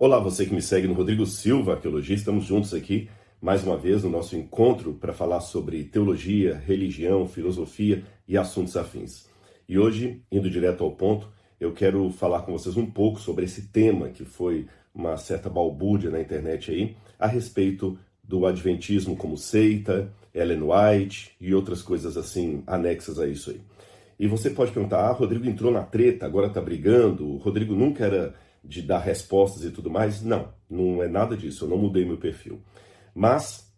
Olá, você que me segue no Rodrigo Silva Arqueologia. Estamos juntos aqui mais uma vez no nosso encontro para falar sobre teologia, religião, filosofia e assuntos afins. E hoje, indo direto ao ponto, eu quero falar com vocês um pouco sobre esse tema que foi uma certa balbúrdia na internet aí, a respeito do adventismo como seita, Ellen White e outras coisas assim anexas a isso aí. E você pode perguntar, Rodrigo entrou na treta, agora está brigando, o Rodrigo nunca era de dar respostas e tudo mais. Não, não é nada disso, eu não mudei meu perfil. Mas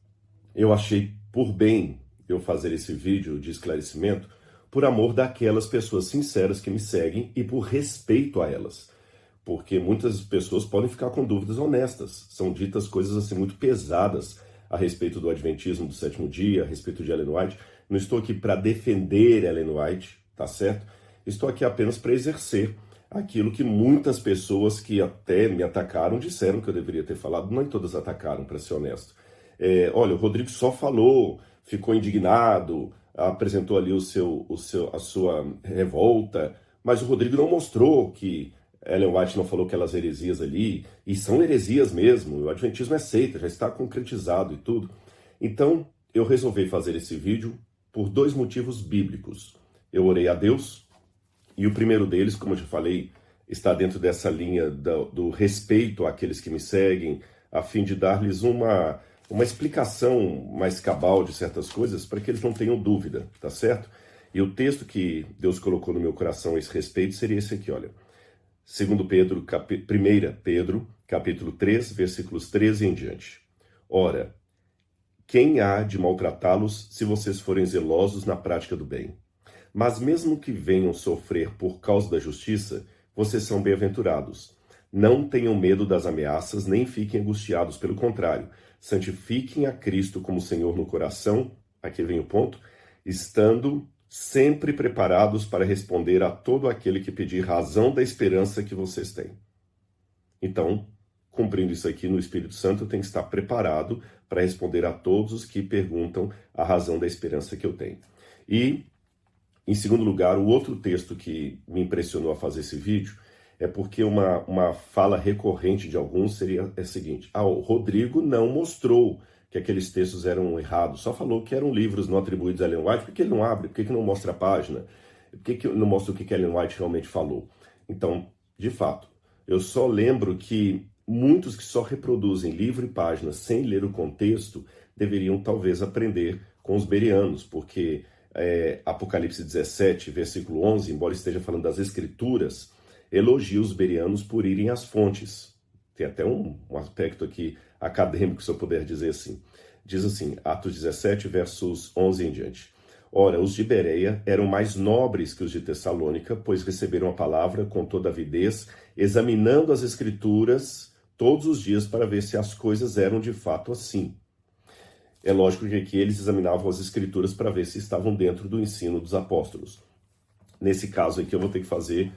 eu achei por bem eu fazer esse vídeo de esclarecimento por amor daquelas pessoas sinceras que me seguem e por respeito a elas. Porque muitas pessoas podem ficar com dúvidas honestas. São ditas coisas assim muito pesadas a respeito do adventismo do sétimo dia, a respeito de Ellen White. Não estou aqui para defender Ellen White, tá certo? Estou aqui apenas para exercer aquilo que muitas pessoas que até me atacaram disseram que eu deveria ter falado. Não todas atacaram, para ser honesto. Olha, o Rodrigo só falou, ficou indignado, apresentou ali a sua revolta, mas o Rodrigo não mostrou que Ellen White não falou aquelas heresias ali, e são heresias mesmo, o adventismo é seita, já está concretizado e tudo. Então, eu resolvi fazer esse vídeo por dois motivos bíblicos. Eu orei a Deus, e o primeiro deles, como eu já falei, está dentro dessa linha do respeito àqueles que me seguem, a fim de dar-lhes uma explicação mais cabal de certas coisas, para que eles não tenham dúvida, tá certo? E o texto que Deus colocou no meu coração a esse respeito seria esse aqui, olha. 1 Pedro, capítulo 3, versículos 13 em diante. Ora, quem há de maltratá-los se vocês forem zelosos na prática do bem? Mas mesmo que venham sofrer por causa da justiça, vocês são bem-aventurados. Não tenham medo das ameaças, nem fiquem angustiados. Pelo contrário, santifiquem a Cristo como Senhor no coração, aqui vem o ponto, estando sempre preparados para responder a todo aquele que pedir razão da esperança que vocês têm. Então, cumprindo isso aqui no Espírito Santo, eu tenho que estar preparado para responder a todos os que perguntam a razão da esperança que eu tenho. E, em segundo lugar, o outro texto que me impressionou a fazer esse vídeo é porque uma fala recorrente de alguns seria a seguinte: o Rodrigo não mostrou que aqueles textos eram errados, só falou que eram livros não atribuídos a Ellen White. Por que ele não abre? Por que não mostra a página? Por que não mostra o que Ellen White realmente falou? Então, de fato, eu só lembro que muitos que só reproduzem livro e página sem ler o contexto deveriam talvez aprender com os bereanos, porque Apocalipse 17, versículo 11, embora esteja falando das escrituras, elogia os bereanos por irem às fontes. Tem até um aspecto aqui acadêmico, se eu puder dizer assim. Diz assim, Atos 17, versos 11 em diante. Ora, os de Bereia eram mais nobres que os de Tessalônica, pois receberam a palavra com toda avidez, examinando as escrituras todos os dias para ver se as coisas eram de fato assim. É lógico que aqui eles examinavam as escrituras para ver se estavam dentro do ensino dos apóstolos. Nesse caso aqui eu vou ter que fazer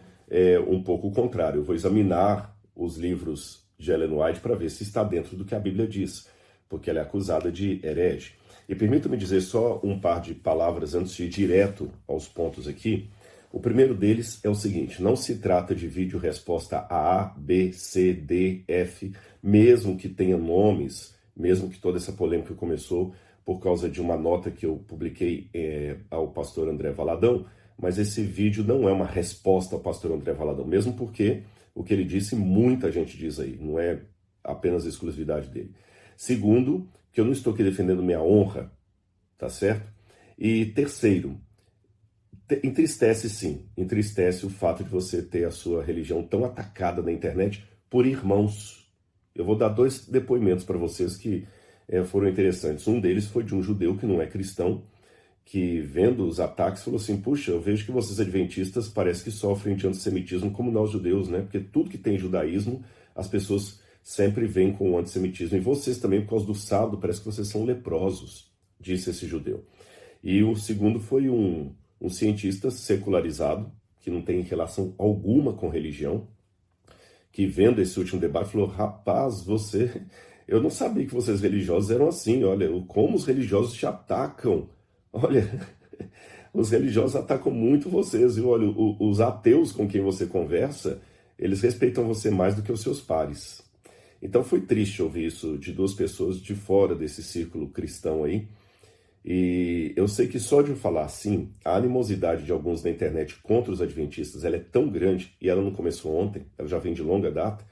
um pouco o contrário. Eu vou examinar os livros de Ellen White para ver se está dentro do que a Bíblia diz, porque ela é acusada de herege. E permita-me dizer só um par de palavras antes de ir direto aos pontos aqui. O primeiro deles é o seguinte: não se trata de vídeo resposta A, B, C, D, F, mesmo que tenha nomes, mesmo que toda essa polêmica começou por causa de uma nota que eu publiquei ao pastor André Valadão, mas esse vídeo não é uma resposta ao pastor André Valadão, mesmo porque o que ele disse, muita gente diz aí, não é apenas a exclusividade dele. Segundo, que eu não estou aqui defendendo minha honra, tá certo? E terceiro, entristece sim, entristece o fato de você ter a sua religião tão atacada na internet por irmãos. Eu vou dar dois depoimentos para vocês que foram interessantes. Um deles foi de um judeu que não é cristão, que vendo os ataques falou assim: puxa, eu vejo que vocês adventistas parece que sofrem de antissemitismo como nós judeus, né? Porque tudo que tem judaísmo, as pessoas sempre vêm com o antissemitismo. E vocês também, por causa do sábado, parece que vocês são leprosos, disse esse judeu. E o segundo foi um cientista secularizado, que não tem relação alguma com religião, que vendo esse último debate falou: rapaz, eu não sabia que vocês religiosos eram assim, olha, como os religiosos te atacam. Olha, os religiosos atacam muito vocês, viu? Olha, os ateus com quem você conversa, eles respeitam você mais do que os seus pares. Então foi triste ouvir isso de duas pessoas de fora desse círculo cristão aí. E eu sei que só de eu falar assim, a animosidade de alguns na internet contra os adventistas, ela é tão grande, e ela não começou ontem, ela já vem de longa data,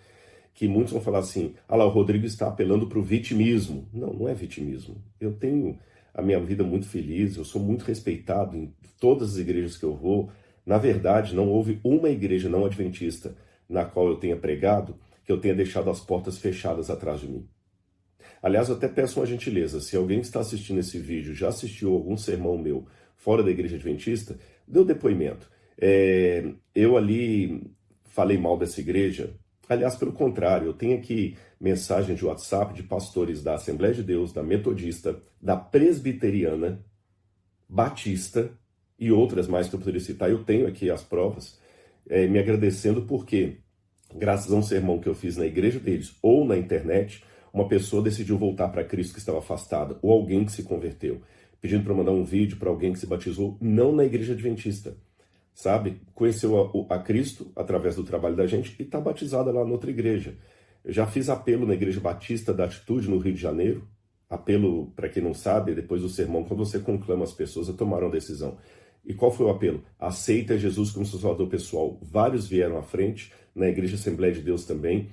que muitos vão falar assim, ah lá, o Rodrigo está apelando para o vitimismo. Não, não é vitimismo. Eu tenho a minha vida muito feliz, eu sou muito respeitado em todas as igrejas que eu vou. Na verdade, não houve uma igreja não adventista na qual eu tenha pregado que eu tenha deixado as portas fechadas atrás de mim. Aliás, eu até peço uma gentileza, se alguém que está assistindo esse vídeo já assistiu algum sermão meu fora da igreja adventista, dê um depoimento. Eu ali falei mal dessa igreja. Aliás, pelo contrário, eu tenho aqui mensagem de WhatsApp de pastores da Assembleia de Deus, da Metodista, da Presbiteriana, Batista e outras mais que eu poderia citar. Eu tenho aqui as provas, me agradecendo porque, graças a um sermão que eu fiz na igreja deles ou na internet, uma pessoa decidiu voltar para Cristo que estava afastada, ou alguém que se converteu, pedindo para mandar um vídeo para alguém que se batizou, não na igreja adventista, sabe? Conheceu a Cristo através do trabalho da gente e está batizada lá noutra igreja. Eu já fiz apelo na Igreja Batista da Atitude, no Rio de Janeiro. Apelo, para quem não sabe, depois do sermão, quando você conclama as pessoas a tomar uma decisão. E qual foi o apelo? Aceita Jesus como seu salvador pessoal. Vários vieram à frente, na Igreja Assembleia de Deus também.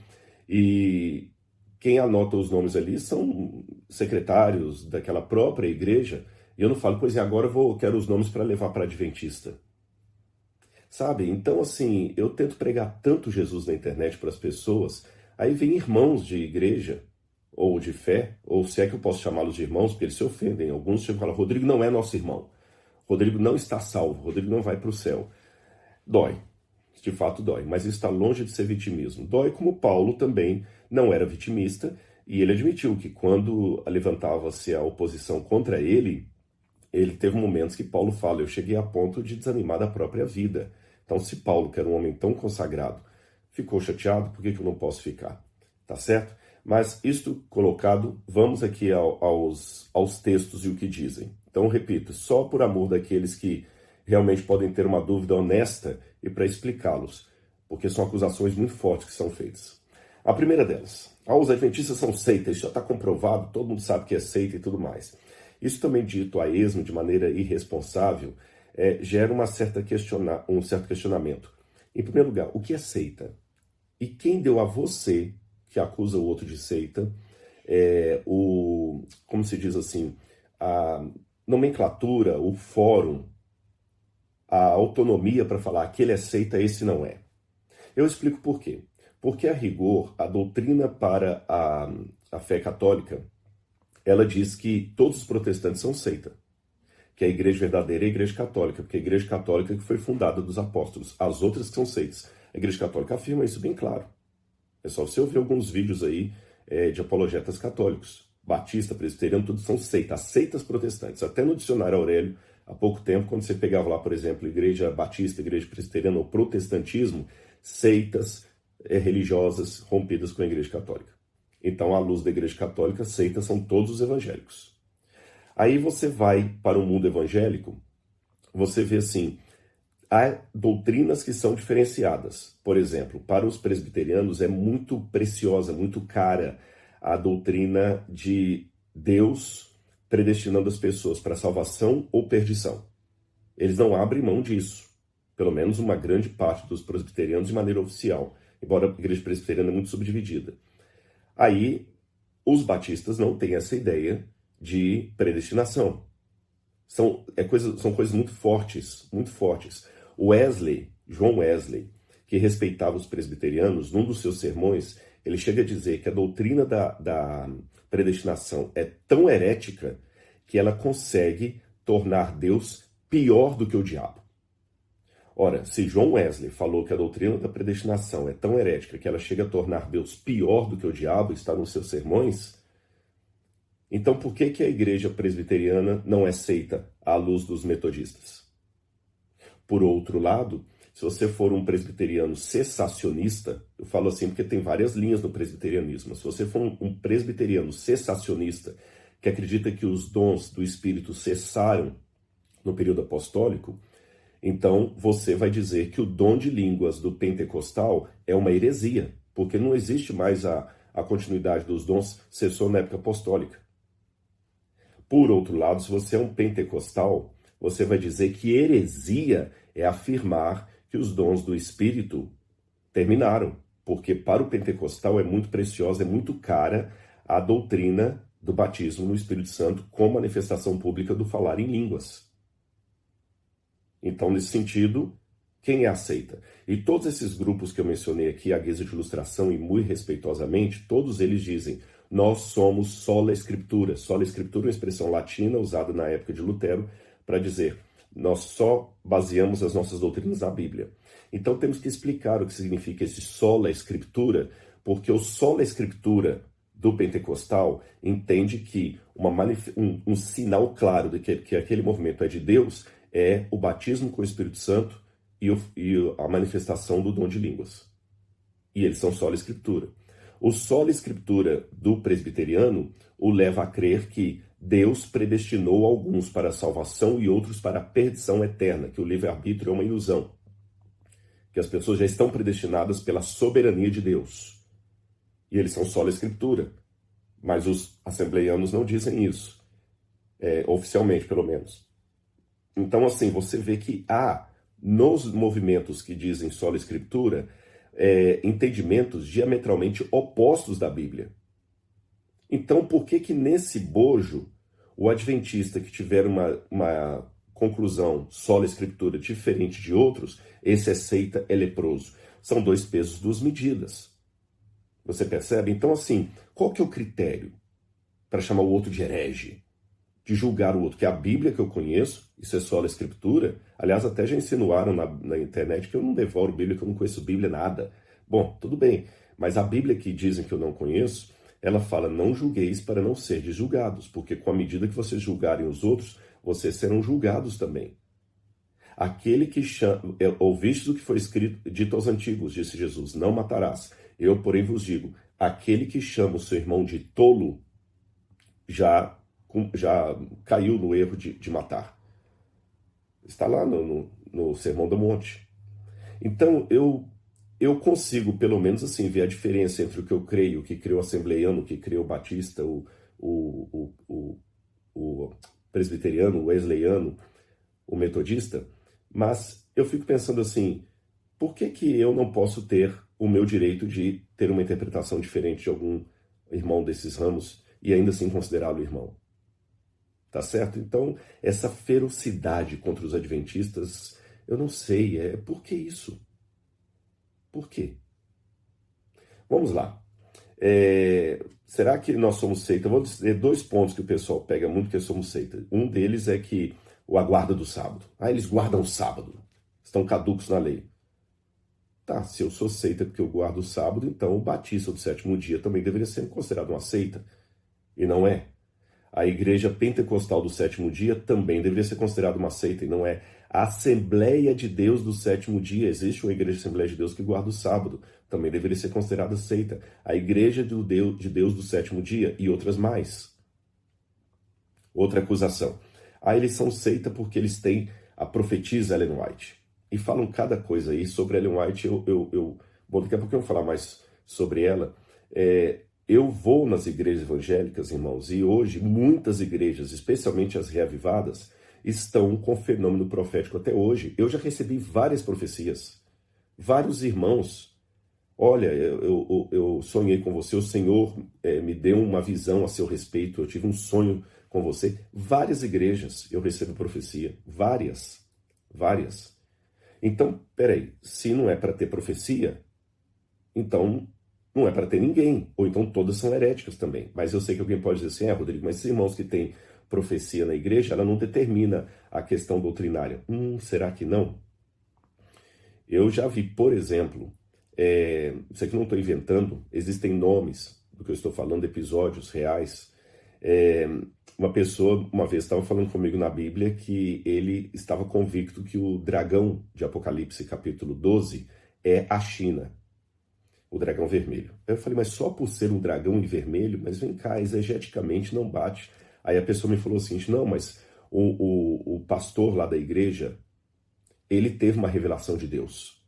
E quem anota os nomes ali são secretários daquela própria igreja. E eu não falo, pois é, agora quero os nomes para levar para Adventista. Sabe? Então, assim, eu tento pregar tanto Jesus na internet para as pessoas, aí vem irmãos de igreja, ou de fé, ou se é que eu posso chamá-los de irmãos, porque eles se ofendem. Alguns chegam e falam, Rodrigo não é nosso irmão. Rodrigo não está salvo, Rodrigo não vai para o céu. Dói, de fato dói, mas isso está longe de ser vitimismo. Dói como Paulo também não era vitimista, e ele admitiu que quando levantava-se a oposição contra ele teve momentos que Paulo fala, eu cheguei a ponto de desanimar da própria vida. Então, se Paulo, que era um homem tão consagrado, ficou chateado, por que eu não posso ficar? Tá certo? Mas isto colocado, vamos aqui aos textos e o que dizem. Então, repito, só por amor daqueles que realmente podem ter uma dúvida honesta e para explicá-los, porque são acusações muito fortes que são feitas. A primeira delas, os adventistas são seitas, isso já está comprovado, todo mundo sabe que é seita e tudo mais. Isso também dito a esmo de maneira irresponsável, gera um certo questionamento. Em primeiro lugar, o que é seita? E quem deu a você, que acusa o outro de seita, como se diz assim, a nomenclatura, o fórum, a autonomia para falar aquele é seita, esse não é? Eu explico por quê. Porque, a rigor, a doutrina para a fé católica, ela diz que todos os protestantes são seita, que a igreja verdadeira é a igreja católica, porque a igreja católica que foi fundada dos apóstolos, as outras que são seitas. A igreja católica afirma isso bem claro. É só você ouvir alguns vídeos aí de apologetas católicos. Batista, presbiteriano, tudo são seitas, seitas protestantes. Até no dicionário Aurélio, há pouco tempo, quando você pegava lá, por exemplo, igreja batista, igreja presbiteriana ou protestantismo, seitas religiosas rompidas com a igreja católica. Então, à luz da igreja católica, seitas são todos os evangélicos. Aí você vai para o mundo evangélico, você vê assim, há doutrinas que são diferenciadas. Por exemplo, para os presbiterianos é muito preciosa, muito cara a doutrina de Deus predestinando as pessoas para salvação ou perdição. Eles não abrem mão disso. Pelo menos uma grande parte dos presbiterianos de maneira oficial, embora a igreja presbiteriana é muito subdividida. Aí, os batistas não têm essa ideia de predestinação. São coisas muito fortes, muito fortes. João Wesley, que respeitava os presbiterianos, num dos seus sermões, ele chega a dizer que a doutrina da predestinação é tão herética que ela consegue tornar Deus pior do que o diabo. Ora, se João Wesley falou que a doutrina da predestinação é tão herética que ela chega a tornar Deus pior do que o diabo, está nos seus sermões, então por que a igreja presbiteriana não é seita à luz dos metodistas? Por outro lado, se você for um presbiteriano cessacionista, eu falo assim porque tem várias linhas no presbiterianismo, se você for um presbiteriano cessacionista, que acredita que os dons do Espírito cessaram no período apostólico, então você vai dizer que o dom de línguas do pentecostal é uma heresia, porque não existe mais a continuidade dos dons cessou na época apostólica. Por outro lado, se você é um pentecostal, você vai dizer que heresia é afirmar que os dons do Espírito terminaram, porque para o pentecostal é muito preciosa, é muito cara a doutrina do batismo no Espírito Santo com manifestação pública do falar em línguas. Então, nesse sentido, quem aceita? E todos esses grupos que eu mencionei aqui, à guisa de ilustração e muito respeitosamente, todos eles dizem: nós somos sola escritura. Sola escritura é uma expressão latina usada na época de Lutero para dizer: nós só baseamos as nossas doutrinas na Bíblia. Então temos que explicar o que significa esse sola escritura, porque o sola escritura do pentecostal entende que um sinal claro de que aquele movimento é de Deus é o batismo com o Espírito Santo e a manifestação do dom de línguas. E eles são sola escritura. O sola escritura do presbiteriano o leva a crer que Deus predestinou alguns para a salvação e outros para a perdição eterna, que o livre-arbítrio é uma ilusão, que as pessoas já estão predestinadas pela soberania de Deus. E eles são sola escritura. Mas os assembleianos não dizem isso, oficialmente pelo menos. Então, assim, você vê que há, nos movimentos que dizem sola escritura, entendimentos diametralmente opostos da Bíblia. Então, por que nesse bojo, o adventista que tiver uma conclusão sola escritura diferente de outros, esse aceita é leproso? São dois pesos, duas medidas. Você percebe? Então, assim, qual que é o critério para chamar o outro de herege? De julgar o outro? Que a Bíblia que eu conheço, isso é sola escritura. Aliás, até já insinuaram na internet que eu não devoro Bíblia, que eu não conheço Bíblia nada. Bom, tudo bem. Mas a Bíblia que dizem que eu não conheço, ela fala: não julgueis para não serdes julgados, porque com a medida que vocês julgarem os outros, vocês serão julgados também. Aquele que chama, ouvistes o que foi dito aos antigos, disse Jesus: não matarás. Eu, porém, vos digo: aquele que chama o seu irmão de tolo já caiu no erro de matar. Está lá no Sermão do Monte. Então, eu consigo, pelo menos assim, ver a diferença entre o que eu creio, o que creio o assembleiano, o que creio o batista, o presbiteriano, o wesleyano, o metodista, mas eu fico pensando assim: por que eu não posso ter o meu direito de ter uma interpretação diferente de algum irmão desses ramos e ainda assim considerá-lo irmão? Tá certo? Então, essa ferocidade contra os adventistas, eu não sei, por que isso? Por quê? Vamos lá. Será que nós somos seita? Vou dizer dois pontos que o pessoal pega muito que somos seita. Um deles é que o aguarda do sábado. Eles guardam o sábado. Estão caducos na lei. Tá, se eu sou seita porque eu guardo o sábado, então o batista do sétimo dia também deveria ser considerado uma seita. E não é. A igreja pentecostal do sétimo dia também deveria ser considerada uma seita, e não é. A Assembleia de Deus do sétimo dia, existe uma igreja de Assembleia de Deus que guarda o sábado, também deveria ser considerada seita. A igreja de Deus do sétimo dia e outras mais. Outra acusação: eles são seita porque eles têm a profetisa Ellen White. E falam cada coisa aí sobre Ellen White. Bom, daqui a pouco eu vou falar mais sobre ela. Eu vou nas igrejas evangélicas, irmãos, e hoje muitas igrejas, especialmente as reavivadas, estão com fenômeno profético até hoje. Eu já recebi várias profecias, vários irmãos. Olha, eu sonhei com você, o Senhor me deu uma visão a seu respeito, eu tive um sonho com você. Várias igrejas eu recebo profecia, várias. Então, peraí, se não é para ter profecia, então não é para ter ninguém, ou então todas são heréticas também. Mas eu sei que alguém pode dizer assim: Rodrigo, mas esses irmãos que têm profecia na igreja, ela não determina a questão doutrinária. Será que não? Eu já vi, por exemplo, isso aqui não estou inventando, existem nomes do que eu estou falando, episódios reais. Uma pessoa uma vez estava falando comigo na Bíblia que ele estava convicto que o dragão de Apocalipse capítulo 12 é a China. O dragão vermelho. Eu falei: mas só por ser um dragão em vermelho? Mas vem cá, exegeticamente não bate. Aí a pessoa me falou assim: não, mas o pastor lá da igreja, ele teve uma revelação de Deus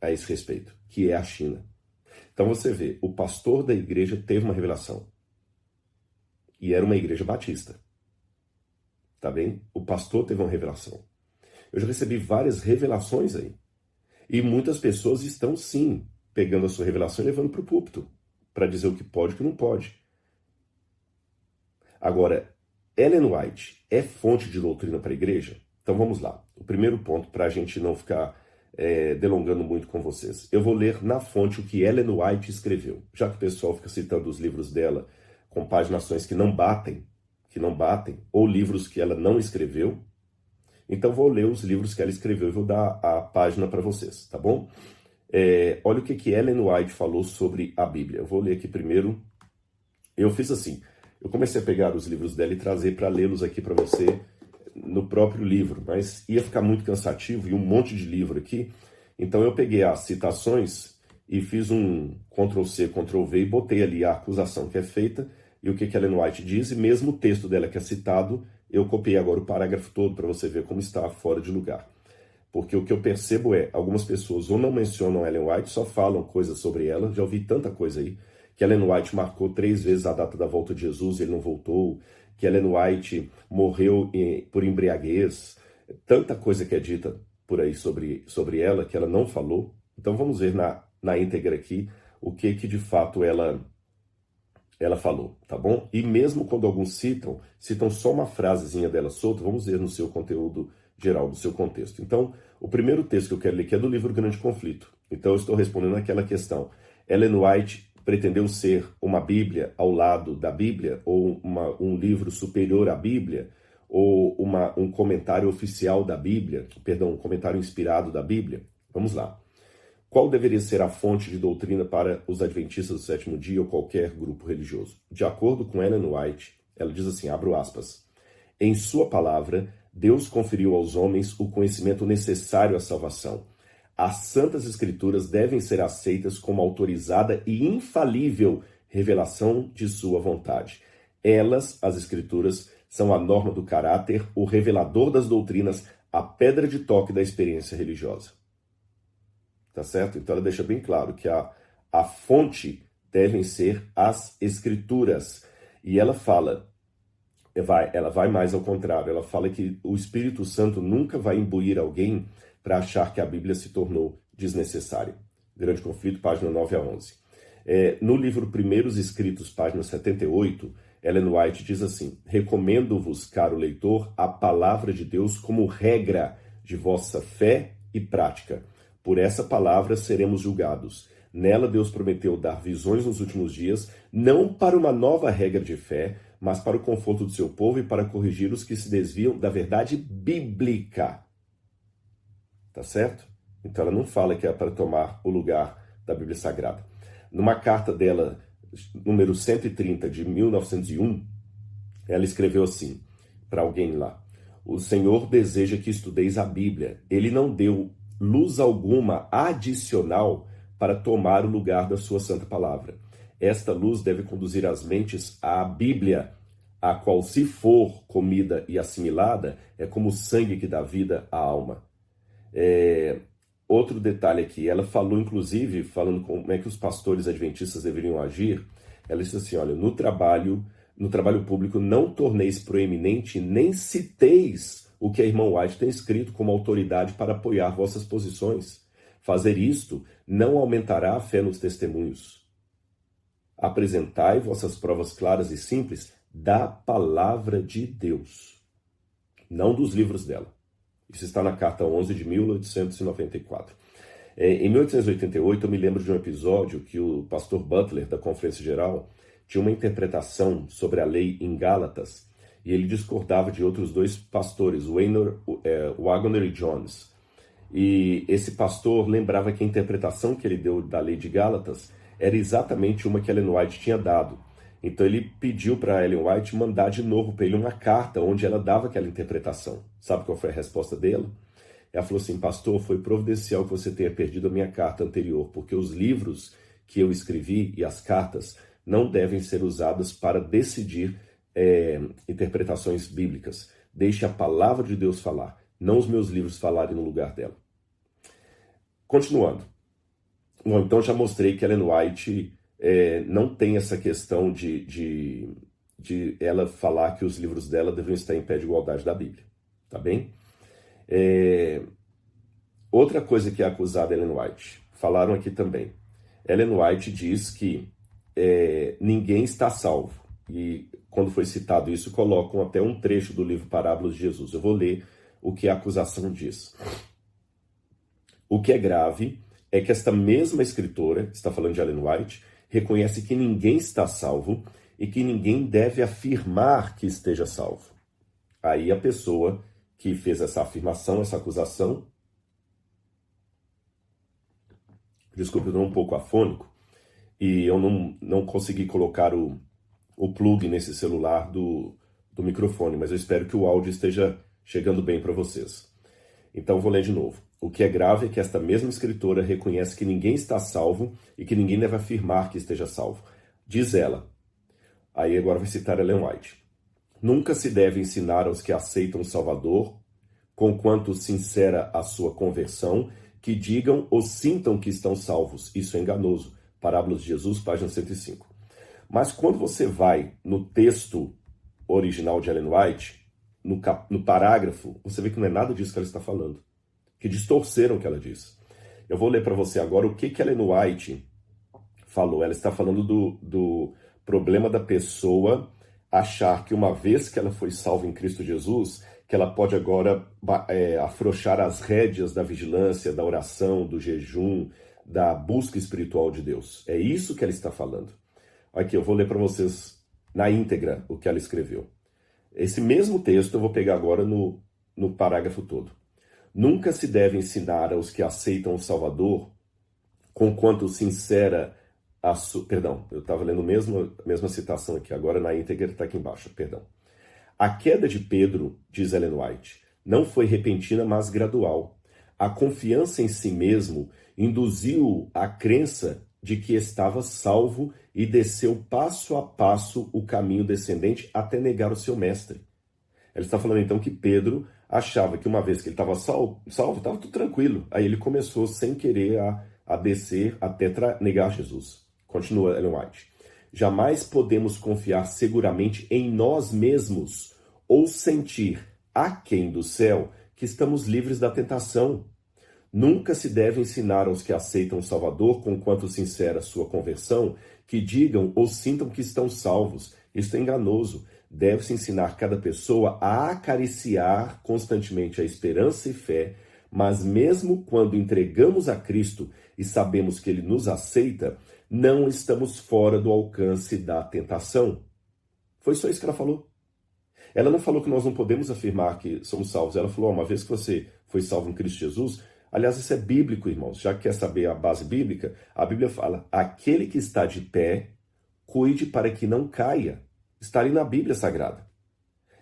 a esse respeito, que é a China. Então você vê, o pastor da igreja teve uma revelação. E era uma igreja batista. Tá bem? O pastor teve uma revelação. Eu já recebi várias revelações aí. E muitas pessoas estão, sim, pegando a sua revelação e levando para o púlpito, para dizer o que pode e o que não pode. Agora, Ellen White é fonte de doutrina para a igreja? Então vamos lá. O primeiro ponto, para a gente não ficar delongando muito com vocês. Eu vou ler na fonte o que Ellen White escreveu. Já que o pessoal fica citando os livros dela com paginações que não batem, ou livros que ela não escreveu, então vou ler os livros que ela escreveu e vou dar a página para vocês, tá bom? Olha o que Ellen White falou sobre a Bíblia. Eu vou ler aqui primeiro. Eu fiz assim, eu comecei a pegar os livros dela e trazer para lê-los aqui para você no próprio livro, mas ia ficar muito cansativo e um monte de livro aqui. Então eu peguei as citações e fiz um Ctrl+C, Ctrl+V e botei ali a acusação que é feita e o que Ellen White diz, e mesmo o texto dela que é citado, eu copiei agora o parágrafo todo para você ver como está fora de lugar. Porque o que eu percebo é, algumas pessoas ou não mencionam Ellen White, só falam coisas sobre ela, já ouvi tanta coisa aí, que Ellen White marcou 3 vezes a data da volta de Jesus e ele não voltou, que Ellen White morreu por embriaguez, tanta coisa que é dita por aí sobre ela que ela não falou. Então vamos ver na íntegra aqui o que de fato ela falou, tá bom? E mesmo quando alguns citam só uma frasezinha dela solta, vamos ver no seu conteúdo geral, do seu contexto. Então, o primeiro texto que eu quero ler aqui é do livro Grande Conflito. Então, eu estou respondendo aquela questão. Ellen White pretendeu ser uma Bíblia ao lado da Bíblia, ou um livro superior à Bíblia, ou um comentário oficial da Bíblia, perdão, um comentário inspirado da Bíblia? Vamos lá. Qual deveria ser a fonte de doutrina para os adventistas do sétimo dia ou qualquer grupo religioso? De acordo com Ellen White, ela diz assim, abro aspas, em sua palavra, Deus conferiu aos homens o conhecimento necessário à salvação. As santas escrituras devem ser aceitas como autorizada e infalível revelação de sua vontade. Elas, as escrituras, são a norma do caráter, o revelador das doutrinas, a pedra de toque da experiência religiosa. Tá certo? Então ela deixa bem claro que a fonte devem ser as escrituras. E ela fala, ela vai mais ao contrário, ela fala que o Espírito Santo nunca vai imbuir alguém para achar que a Bíblia se tornou desnecessária. Grande Conflito, página 9 a 11. No livro Primeiros Escritos, página 78, Ellen White diz assim, recomendo-vos, caro leitor, a palavra de Deus como regra de vossa fé e prática. Por essa palavra seremos julgados. Nela Deus prometeu dar visões nos últimos dias, não para uma nova regra de fé, mas para o conforto do seu povo e para corrigir os que se desviam da verdade bíblica. Tá certo? Então ela não fala que é para tomar o lugar da Bíblia Sagrada. Numa carta dela, número 130 de 1901, ela escreveu assim, para alguém lá, o Senhor deseja que estudeis a Bíblia. Ele não deu luz alguma adicional para tomar o lugar da sua santa palavra. Esta luz deve conduzir as mentes à Bíblia, a qual, se for comida e assimilada, é como o sangue que dá vida à alma. Outro detalhe aqui, ela falou, inclusive, falando como é que os pastores adventistas deveriam agir, ela disse assim, olha, no trabalho público não torneis proeminente, nem citeis o que a irmã White tem escrito como autoridade para apoiar vossas posições. Fazer isto não aumentará a fé nos testemunhos. Apresentai vossas provas claras e simples da palavra de Deus, não dos livros dela. Isso está na Carta 11 de 1894. Em 1888, eu me lembro de um episódio que o pastor Butler, da Conferência Geral, tinha uma interpretação sobre a lei em Gálatas, e ele discordava de outros 2 pastores, Wagner e Jones. E esse pastor lembrava que a interpretação que ele deu da lei de Gálatas era exatamente uma que Ellen White tinha dado. Então ele pediu para Ellen White mandar de novo para ele uma carta onde ela dava aquela interpretação. Sabe qual foi a resposta dela? Ela falou assim, pastor, foi providencial que você tenha perdido a minha carta anterior, porque os livros que eu escrevi e as cartas não devem ser usadas para decidir interpretações bíblicas. Deixe a palavra de Deus falar, não os meus livros falarem no lugar dela. Continuando. Bom, então já mostrei que Ellen White não tem essa questão de ela falar que os livros dela deveriam estar em pé de igualdade da Bíblia, tá bem? Outra coisa que é acusada Ellen White, falaram aqui também. Ellen White diz que ninguém está salvo. E quando foi citado isso, colocam até um trecho do livro Parábolas de Jesus. Eu vou ler o que a acusação diz. O que é grave é que esta mesma escritora, está falando de Ellen White, reconhece que ninguém está salvo e que ninguém deve afirmar que esteja salvo. Aí a pessoa que fez essa afirmação, essa acusação, desculpe, eu estou um pouco afônico e eu não consegui colocar o plug nesse celular do microfone, mas eu espero que o áudio esteja chegando bem para vocês. Então vou ler de novo. O que é grave é que esta mesma escritora reconhece que ninguém está salvo e que ninguém deve afirmar que esteja salvo. Diz ela, aí agora vai citar Ellen White, nunca se deve ensinar aos que aceitam o Salvador, conquanto sincera a sua conversão, que digam ou sintam que estão salvos. Isso é enganoso. Parábolas de Jesus, página 105. Mas quando você vai no texto original de Ellen White, no parágrafo, você vê que não é nada disso que ela está falando. Que distorceram o que ela diz. Eu vou ler para você agora o que Ellen White falou. Ela está falando do problema da pessoa achar que uma vez que ela foi salva em Cristo Jesus, que ela pode agora afrouxar as rédeas da vigilância, da oração, do jejum, da busca espiritual de Deus. É isso que ela está falando. Aqui, eu vou ler para vocês na íntegra o que ela escreveu. Esse mesmo texto eu vou pegar agora no parágrafo todo. Nunca se deve ensinar aos que aceitam o Salvador, conquanto sincera Perdão, eu estava lendo a mesma citação aqui, agora na íntegra está aqui embaixo, perdão. A queda de Pedro, diz Ellen White, não foi repentina, mas gradual. A confiança em si mesmo induziu-o à crença de que estava salvo e desceu passo a passo o caminho descendente até negar o seu mestre. Ela está falando então que Pedro achava que uma vez que ele estava salvo, estava tudo tranquilo. Aí ele começou sem querer a descer até negar Jesus. Continua Ellen White. Jamais podemos confiar seguramente em nós mesmos ou sentir, aquém do céu, que estamos livres da tentação. Nunca se deve ensinar aos que aceitam o Salvador, conquanto sincera sua conversão, que digam ou sintam que estão salvos. Isso é enganoso. Deve-se ensinar cada pessoa a acariciar constantemente a esperança e fé, mas mesmo quando entregamos a Cristo e sabemos que Ele nos aceita, não estamos fora do alcance da tentação. Foi só isso que ela falou. Ela não falou que nós não podemos afirmar que somos salvos. Ela falou, uma vez que você foi salvo em Cristo Jesus, aliás, isso é bíblico, irmãos. Já que quer saber a base bíblica, a Bíblia fala, aquele que está de pé, cuide para que não caia. Está ali na Bíblia Sagrada.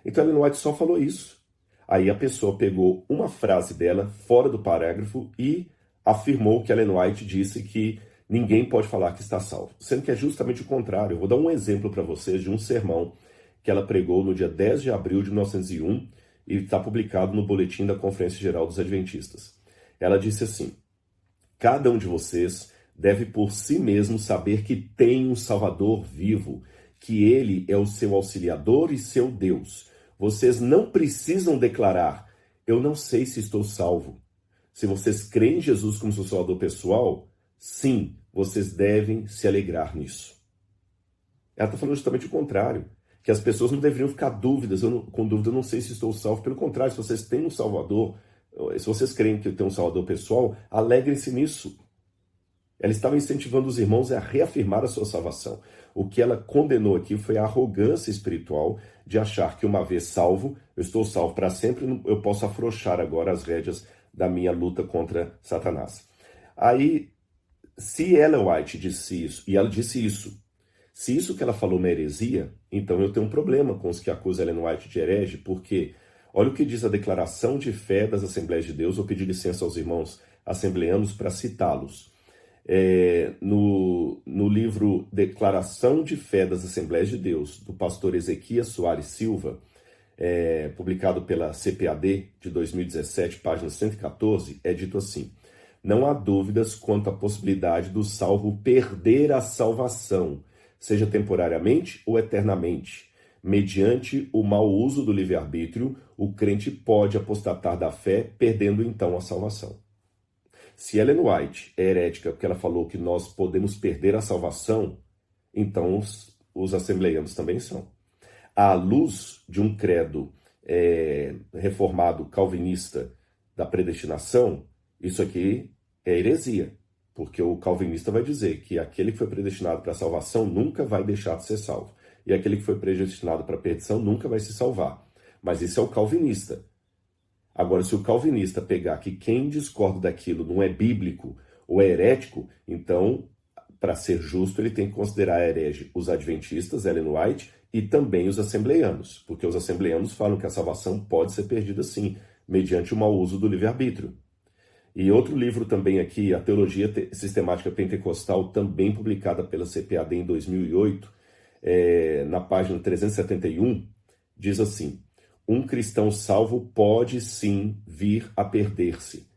Então Ellen White só falou isso. Aí a pessoa pegou uma frase dela, fora do parágrafo, e afirmou que Ellen White disse que ninguém pode falar que está salvo. Sendo que é justamente o contrário. Eu vou dar um exemplo para vocês de um sermão que ela pregou no dia 10 de abril de 1901 e está publicado no Boletim da Conferência Geral dos Adventistas. Ela disse assim, cada um de vocês deve por si mesmo saber que tem um Salvador vivo, que Ele é o seu auxiliador e seu Deus. Vocês não precisam declarar, eu não sei se estou salvo. Se vocês creem em Jesus como seu Salvador pessoal, sim, vocês devem se alegrar nisso. Ela está falando justamente o contrário, que as pessoas não deveriam ficar com dúvida, eu não sei se estou salvo. Pelo contrário, se vocês têm um Salvador, se vocês creem que tem um Salvador pessoal, alegrem-se nisso. Ela estava incentivando os irmãos a reafirmar a sua salvação. O que ela condenou aqui foi a arrogância espiritual de achar que uma vez salvo, eu estou salvo para sempre, eu posso afrouxar agora as rédeas da minha luta contra Satanás. Aí, se Ellen White disse isso, e ela disse isso, se isso que ela falou é heresia, então eu tenho um problema com os que acusam Ellen White de herege, porque olha o que diz a declaração de fé das Assembleias de Deus. Vou pedir licença aos irmãos assembleanos para citá-los. No livro Declaração de Fé das Assembleias de Deus, do pastor Ezequias Soares Silva, publicado pela CPAD de 2017, página 114, é dito assim: não há dúvidas quanto à possibilidade do salvo perder a salvação, seja temporariamente ou eternamente. Mediante o mau uso do livre-arbítrio, o crente pode apostatar da fé, perdendo então a salvação. Se Ellen White é herética porque ela falou que nós podemos perder a salvação, então os assembleianos também são. À luz de um credo reformado calvinista da predestinação, isso aqui é heresia, porque o calvinista vai dizer que aquele que foi predestinado para a salvação nunca vai deixar de ser salvo, e aquele que foi predestinado para a perdição nunca vai se salvar. Mas isso é o calvinista. Agora, se o calvinista pegar que quem discorda daquilo não é bíblico ou é herético, então, para ser justo, ele tem que considerar herege os adventistas, Ellen White, e também os assembleianos, porque os assembleianos falam que a salvação pode ser perdida sim, mediante o mau uso do livre-arbítrio. E outro livro também aqui, a Teologia Sistemática Pentecostal, também publicada pela CPAD em 2008, na página 371, diz assim: um cristão salvo pode sim vir a perder-se.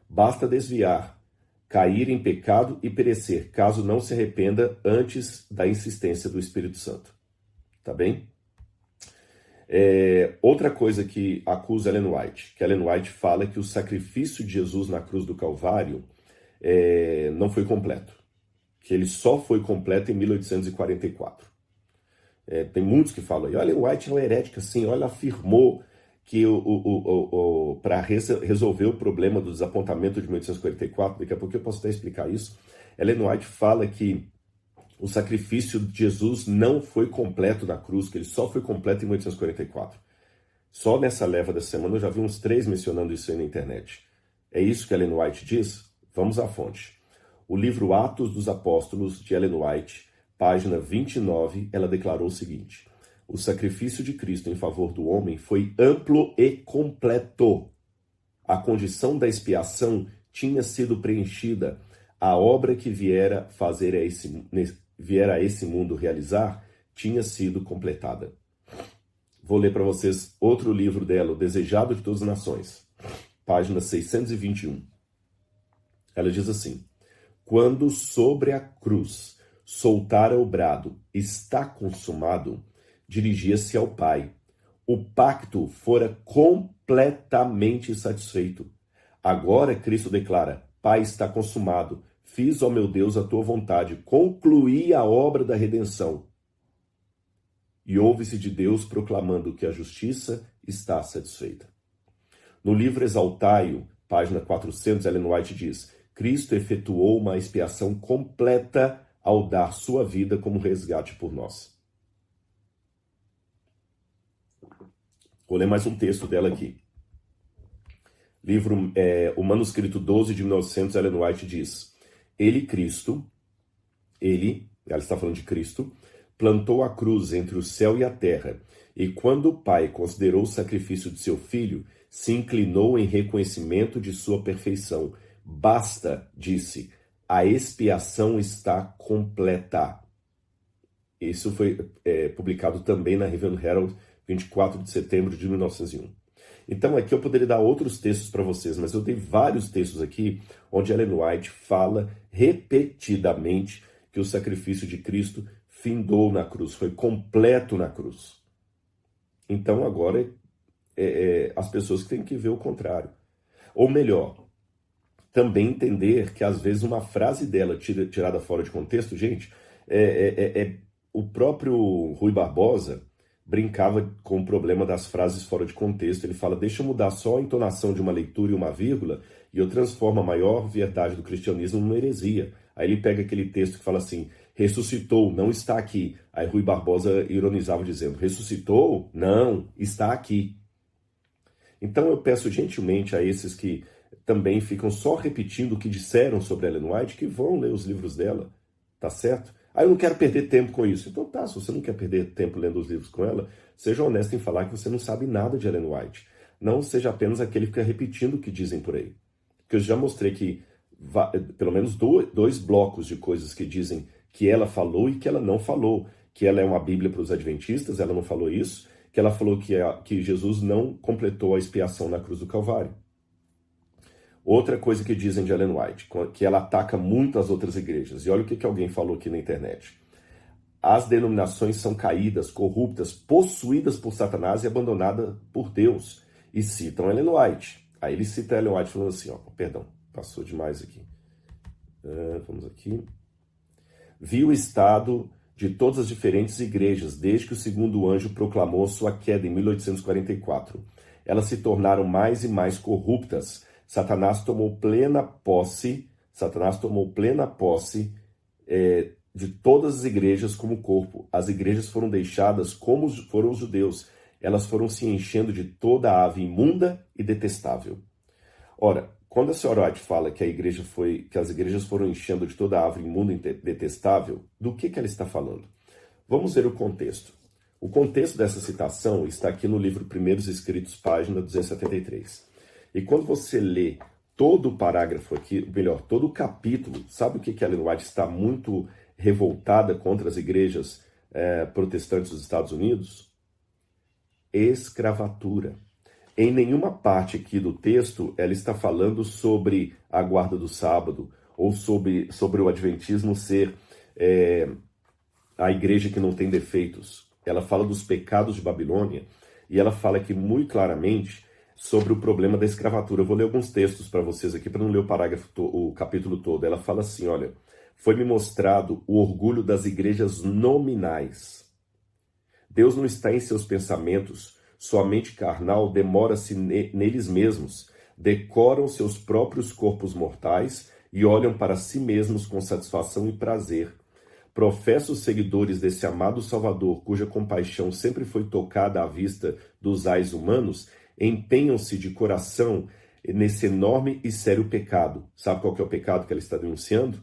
Basta desviar, cair em pecado e perecer, caso não se arrependa antes da insistência do Espírito Santo. Tá bem? Outra coisa que acusa Ellen White, que Ellen White fala que o sacrifício de Jesus na cruz do Calvário não foi completo, que ele só foi completo em 1844. Tem muitos que falam, olha, Ellen White é uma herética, sim, olha, ela afirmou que para resolver o problema do desapontamento de 1844, daqui a pouco eu posso até explicar isso, Ellen White fala que o sacrifício de Jesus não foi completo na cruz, que ele só foi completo em 1844. Só nessa leva dessa semana eu já vi uns 3 mencionando isso aí na internet. É isso que Ellen White diz? Vamos à fonte. O livro Atos dos Apóstolos, de Ellen White, página 29, ela declarou o seguinte: o sacrifício de Cristo em favor do homem foi amplo e completo. A condição da expiação tinha sido preenchida. A obra que viera a esse mundo realizar tinha sido completada. Vou ler para vocês outro livro dela, O Desejado de Todas as Nações, página 621. Ela diz assim: quando sobre a cruz soltara o brado, está consumado, dirigia-se ao Pai. O pacto fora completamente satisfeito. Agora Cristo declara: Pai, está consumado. Fiz, ó meu Deus, a tua vontade. Concluí a obra da redenção. E ouve-se de Deus proclamando que a justiça está satisfeita. No livro Exaltai-o, página 400, Ellen White diz: Cristo efetuou uma expiação completa ao dar sua vida como resgate por nós. Vou ler mais um texto dela aqui. Livro, o manuscrito 12 de 1900, Ellen White diz: ela está falando de Cristo, plantou a cruz entre o céu e a terra, e quando o Pai considerou o sacrifício de seu Filho, se inclinou em reconhecimento de sua perfeição. Basta, disse, a expiação está completa. Isso foi publicado também na Review Herald, 24 de setembro de 1901. Então aqui eu poderia dar outros textos para vocês, mas eu dei vários textos aqui onde Ellen White fala repetidamente que o sacrifício de Cristo findou na cruz, foi completo na cruz. Então agora as pessoas que têm que ver o contrário. Ou melhor, também entender que às vezes uma frase dela tirada fora de contexto, gente, o próprio Rui Barbosa brincava com o problema das frases fora de contexto. Ele fala: deixa eu mudar só a entonação de uma leitura e uma vírgula e eu transformo a maior verdade do cristianismo numa heresia. Aí ele pega aquele texto que fala assim: ressuscitou, não está aqui. Aí Rui Barbosa ironizava dizendo: ressuscitou? Não, está aqui. Então eu peço gentilmente a esses que também ficam só repetindo o que disseram sobre Ellen White, que vão ler os livros dela, tá certo? Ah, eu não quero perder tempo com isso. Então tá, se você não quer perder tempo lendo os livros com ela, seja honesto em falar que você não sabe nada de Ellen White. Não seja apenas aquele que fica repetindo o que dizem por aí. Porque eu já mostrei que pelo menos dois blocos de coisas que dizem que ela falou e que ela não falou. Que ela é uma Bíblia para os adventistas, ela não falou isso. Que ela falou que Jesus não completou a expiação na cruz do Calvário. Outra coisa que dizem de Ellen White, que ela ataca muito as outras igrejas. E olha o que alguém falou aqui na internet. As denominações são caídas, corruptas, possuídas por Satanás e abandonadas por Deus. E citam Ellen White. Aí ele cita Ellen White falando assim, ó, perdão, passou demais aqui. Vamos aqui. Vi o estado de todas as diferentes igrejas desde que o segundo anjo proclamou sua queda em 1844. Elas se tornaram mais e mais corruptas. Satanás tomou plena posse de todas as igrejas como corpo. As igrejas foram deixadas como foram os judeus. Elas foram se enchendo de toda a ave imunda e detestável. Ora, quando a senhora White fala que as igrejas foram enchendo de toda a ave imunda e detestável, do que ela está falando? Vamos ver o contexto. O contexto dessa citação está aqui no livro Primeiros Escritos, página 273. E quando você lê todo o parágrafo aqui, melhor, todo o capítulo, sabe o que Ellen White está muito revoltada contra as igrejas protestantes dos Estados Unidos? Escravatura. Em nenhuma parte aqui do texto ela está falando sobre a guarda do sábado ou sobre o adventismo ser a igreja que não tem defeitos. Ela fala dos pecados de Babilônia e ela fala aqui muito claramente sobre o problema da escravatura. Eu vou ler alguns textos para vocês aqui, para não ler o capítulo todo. Ela fala assim, olha, foi-me mostrado o orgulho das igrejas nominais. Deus não está em seus pensamentos. Sua mente carnal demora-se neles mesmos, decoram seus próprios corpos mortais e olham para si mesmos com satisfação e prazer. Professa os seguidores desse amado Salvador, cuja compaixão sempre foi tocada à vista dos ais humanos, empenham-se de coração nesse enorme e sério pecado. Sabe qual que é o pecado que ela está denunciando?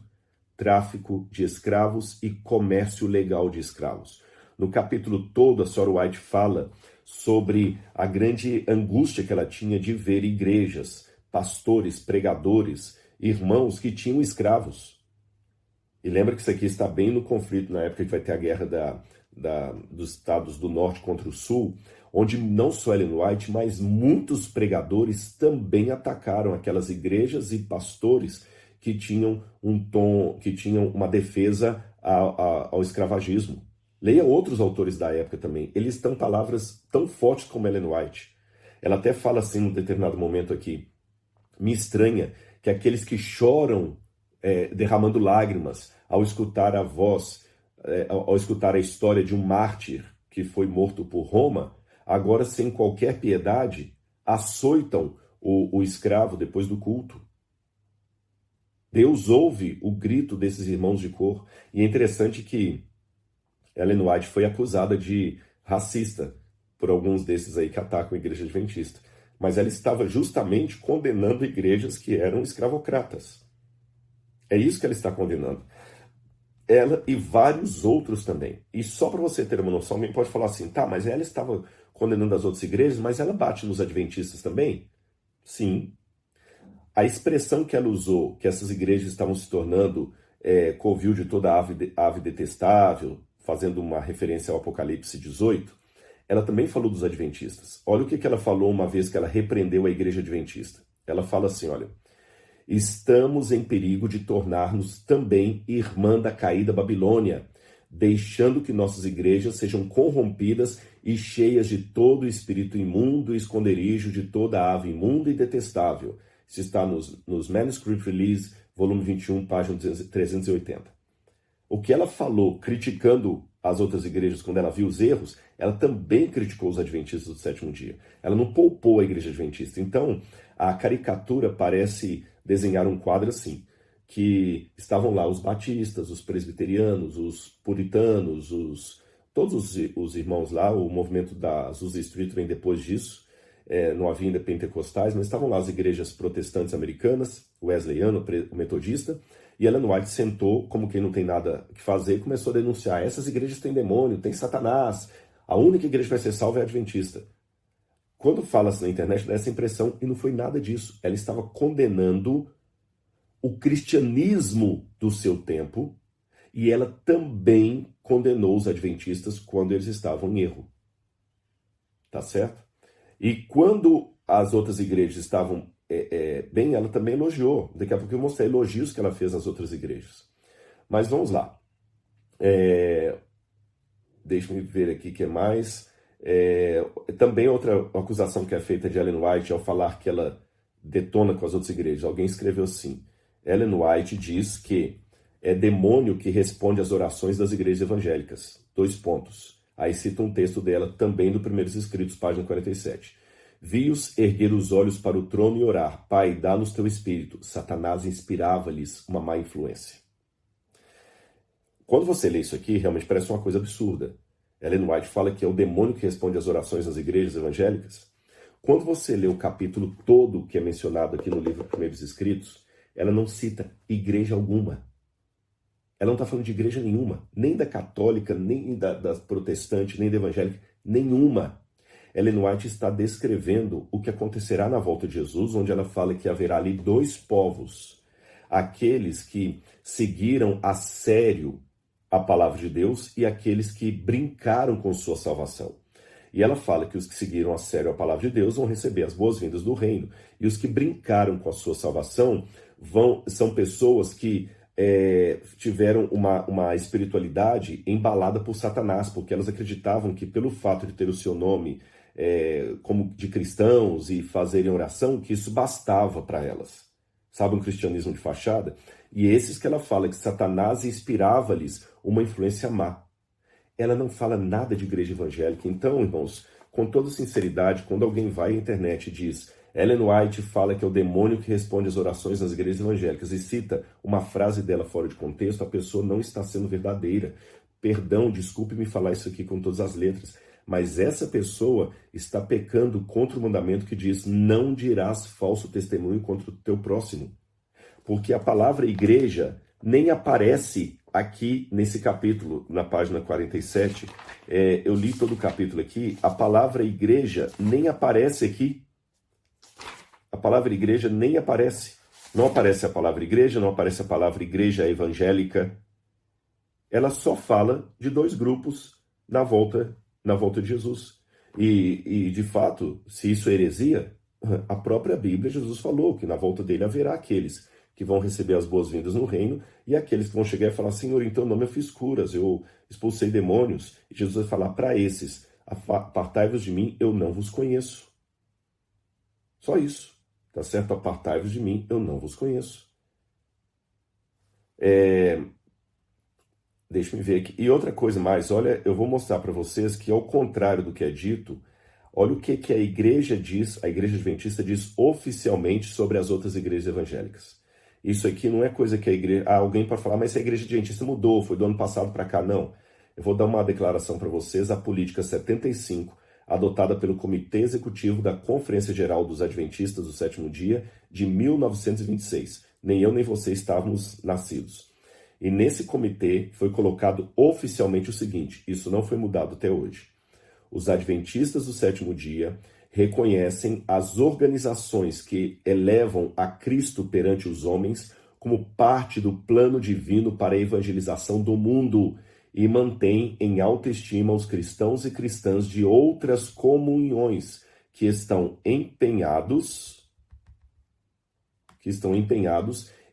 Tráfico de escravos e comércio legal de escravos. No capítulo todo, a senhora White fala sobre a grande angústia que ela tinha de ver igrejas, pastores, pregadores, irmãos que tinham escravos. E lembra que isso aqui está bem no conflito, na época que vai ter a guerra dos estados do norte contra o sul, onde não só Ellen White, mas muitos pregadores também atacaram aquelas igrejas e pastores que tinham uma defesa ao escravagismo. Leia outros autores da época também. Eles têm palavras tão fortes como Ellen White. Ela até fala assim, num determinado momento aqui, me estranha que aqueles que choram derramando lágrimas ao escutar a voz, ao escutar a história de um mártir que foi morto por Roma, agora sem qualquer piedade, açoitam o escravo depois do culto. Deus ouve o grito desses irmãos de cor. E é interessante que Ellen White foi acusada de racista por alguns desses aí que atacam a igreja adventista. Mas ela estava justamente condenando igrejas que eram escravocratas. É isso que ela está condenando. Ela e vários outros também. E só para você ter uma noção, alguém pode falar assim, tá, mas ela estava condenando as outras igrejas, mas ela bate nos adventistas também? Sim. A expressão que ela usou, que essas igrejas estavam se tornando covil de toda ave detestável, fazendo uma referência ao Apocalipse 18, ela também falou dos adventistas. Olha o que ela falou uma vez que ela repreendeu a igreja adventista. Ela fala assim, olha, estamos em perigo de tornar-nos também irmã da caída Babilônia, deixando que nossas igrejas sejam corrompidas e cheias de todo o espírito imundo e esconderijo de toda ave imunda e detestável. Isso está nos Manuscript Release, volume 21, página 380. O que ela falou, criticando as outras igrejas quando ela viu os erros, ela também criticou os adventistas do sétimo dia. Ela não poupou a igreja adventista. Então, a caricatura parece desenhar um quadro assim, que estavam lá os batistas, os presbiterianos, os puritanos, todos os irmãos lá, o movimento da Azusa Street vem depois disso, não havia ainda pentecostais, mas estavam lá as igrejas protestantes americanas, o wesleyano, o metodista, e Ellen White sentou, como quem não tem nada que fazer, e começou a denunciar, essas igrejas têm demônio, tem Satanás, a única igreja que vai ser salva é a adventista. Quando fala-se na internet, dá essa impressão, e não foi nada disso. Ela estava condenando o cristianismo do seu tempo, e ela também condenou os adventistas quando eles estavam em erro. Tá certo? E quando as outras igrejas estavam bem, ela também elogiou. Daqui a pouco eu vou mostrar elogios que ela fez nas outras igrejas. Mas vamos lá. Deixa-me ver aqui o que mais. Também outra acusação que é feita de Ellen White ao falar que ela detona com as outras igrejas. Alguém escreveu assim: Ellen White diz que é demônio que responde às orações das igrejas evangélicas. 2 pontos. Aí cita um texto dela, também do Primeiros Escritos, página 47. Vi-os erguer os olhos para o trono e orar. Pai, dá-nos teu espírito. Satanás inspirava-lhes uma má influência. Quando você lê isso aqui, realmente parece uma coisa absurda. Ellen White fala que é o demônio que responde às orações das igrejas evangélicas. Quando você lê o capítulo todo que é mencionado aqui no livro Primeiros Escritos, ela não cita igreja alguma. Ela não está falando de igreja nenhuma, nem da católica, nem da protestante, nem da evangélica, nenhuma. Ellen White está descrevendo o que acontecerá na volta de Jesus, onde ela fala que haverá ali 2 povos. Aqueles que seguiram a sério a palavra de Deus e aqueles que brincaram com sua salvação. E ela fala que os que seguiram a sério a palavra de Deus vão receber as boas-vindas do reino. E os que brincaram com a sua salvação são pessoas que tiveram uma espiritualidade embalada por Satanás, porque elas acreditavam que pelo fato de ter o seu nome como de cristãos e fazerem oração, que isso bastava para elas. Sabe, um cristianismo de fachada? E esses que ela fala que Satanás inspirava-lhes uma influência má. Ela não fala nada de igreja evangélica. Então, irmãos, com toda sinceridade, quando alguém vai à internet e diz Ellen White fala que é o demônio que responde às orações das igrejas evangélicas e cita uma frase dela fora de contexto, a pessoa não está sendo verdadeira. Perdão, desculpe-me falar isso aqui com todas as letras, mas essa pessoa está pecando contra o mandamento que diz: não dirás falso testemunho contra o teu próximo. Porque a palavra igreja nem aparece aqui nesse capítulo, na página 47. Eu li todo o capítulo aqui, a palavra igreja nem aparece aqui. A palavra igreja nem aparece. Não aparece a palavra igreja, não aparece a palavra igreja evangélica. Ela só fala de 2 grupos na volta de Jesus. E de fato, se isso é heresia, a própria Bíblia, Jesus falou que na volta dele haverá aqueles que vão receber as boas-vindas no reino e aqueles que vão chegar e falar: Senhor, em teu nome eu fiz curas, eu expulsei demônios. E Jesus vai falar para esses: apartai-vos de mim, eu não vos conheço. Só isso. Tá certo? Apartai-vos de mim, eu não vos conheço. Deixa eu ver aqui. E outra coisa mais, olha, eu vou mostrar para vocês que ao contrário do que é dito, olha o que a igreja diz, a igreja adventista diz oficialmente sobre as outras igrejas evangélicas. Isso aqui não é coisa que a igreja... alguém pode falar, mas a igreja adventista mudou, foi do ano passado para cá. Não. Eu vou dar uma declaração para vocês, a política 75, adotada pelo Comitê Executivo da Conferência Geral dos Adventistas do Sétimo Dia, de 1926. Nem eu nem você estávamos nascidos. E nesse comitê foi colocado oficialmente o seguinte: isso não foi mudado até hoje. Os Adventistas do Sétimo Dia reconhecem as organizações que elevam a Cristo perante os homens como parte do plano divino para a evangelização do mundo e mantém em alta estima os cristãos e cristãs de outras comunhões que estão empenhados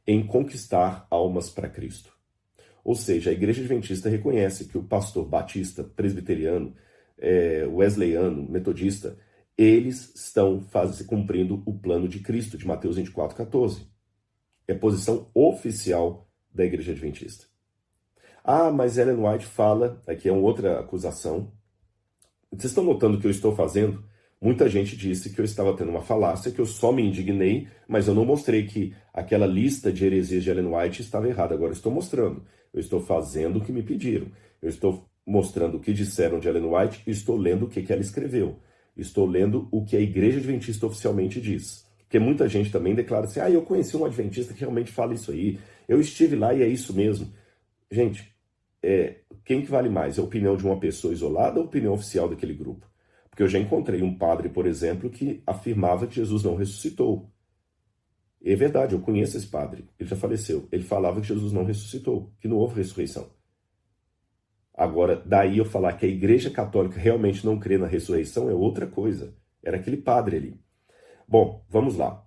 em conquistar almas para Cristo. Ou seja, a Igreja Adventista reconhece que o pastor batista, presbiteriano, wesleyano, metodista, eles estão cumprindo o plano de Cristo, de Mateus 24:14. É posição oficial da Igreja Adventista. Ah, mas Ellen White fala, aqui é uma outra acusação. Vocês estão notando o que eu estou fazendo? Muita gente disse que eu estava tendo uma falácia, que eu só me indignei, mas eu não mostrei que aquela lista de heresias de Ellen White estava errada. Agora eu estou mostrando. Eu estou fazendo o que me pediram. Eu estou mostrando o que disseram de Ellen White e estou lendo o que ela escreveu. Estou lendo o que a Igreja Adventista oficialmente diz. Porque muita gente também declara assim: eu conheci um adventista que realmente fala isso aí. Eu estive lá e é isso mesmo. Gente, quem que vale mais? A opinião de uma pessoa isolada ou a opinião oficial daquele grupo? Porque eu já encontrei um padre, por exemplo, que afirmava que Jesus não ressuscitou. E é verdade, eu conheço esse padre, ele já faleceu. Ele falava que Jesus não ressuscitou, que não houve ressurreição. Agora, daí eu falar que a Igreja Católica realmente não crê na ressurreição é outra coisa. Era aquele padre ali. Bom, vamos lá.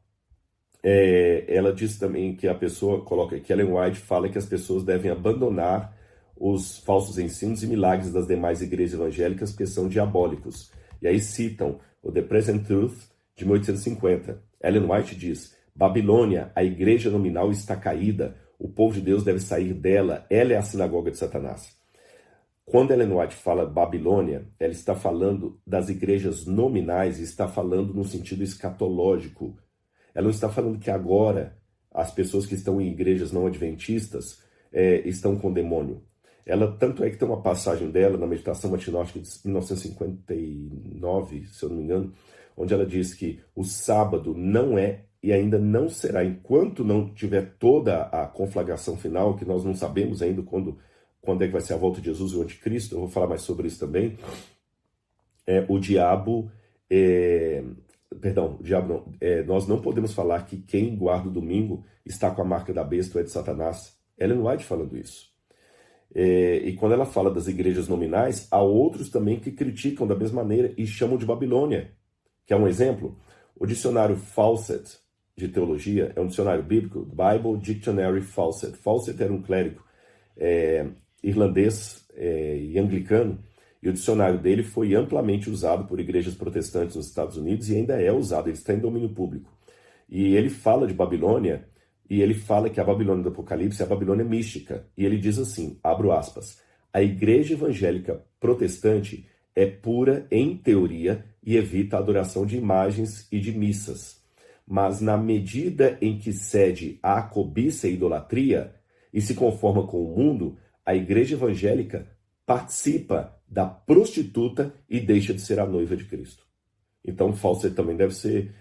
ela diz também que a pessoa coloca que Ellen White fala que as pessoas devem abandonar os falsos ensinos e milagres das demais igrejas evangélicas porque são diabólicos. E aí citam o The Present Truth de 1850. Ellen White diz: Babilônia, a igreja nominal está caída, o povo de Deus deve sair dela, ela é a sinagoga de Satanás. Quando Ellen White fala Babilônia, ela está falando das igrejas nominais e está falando no sentido escatológico. Ela não está falando que agora as pessoas que estão em igrejas não adventistas estão com demônio. Ela, tanto é que tem uma passagem dela na Meditação Matinótica de 1959, se eu não me engano, onde ela diz que o sábado não é e ainda não será, enquanto não tiver toda a conflagração final, que nós não sabemos ainda quando é que vai ser a volta de Jesus e o anticristo, eu vou falar mais sobre isso também, o diabo não, nós não podemos falar que quem guarda o domingo está com a marca da besta ou é de Satanás. Ellen White falando isso. E quando ela fala das igrejas nominais, há outros também que criticam da mesma maneira e chamam de Babilônia. Quer um exemplo? O dicionário Fawcett de teologia é um dicionário bíblico, Bible Dictionary Fawcett. Fawcett era um clérigo irlandês e anglicano, e o dicionário dele foi amplamente usado por igrejas protestantes nos Estados Unidos e ainda é usado, ele está em domínio público. E ele fala de Babilônia, e ele fala que a Babilônia do Apocalipse é a Babilônia mística. E ele diz assim, abro aspas, a igreja evangélica protestante é pura em teoria e evita a adoração de imagens e de missas. Mas na medida em que cede à cobiça e idolatria e se conforma com o mundo, a igreja evangélica participa da prostituta e deixa de ser a noiva de Cristo. Então, Fawcett também deve ser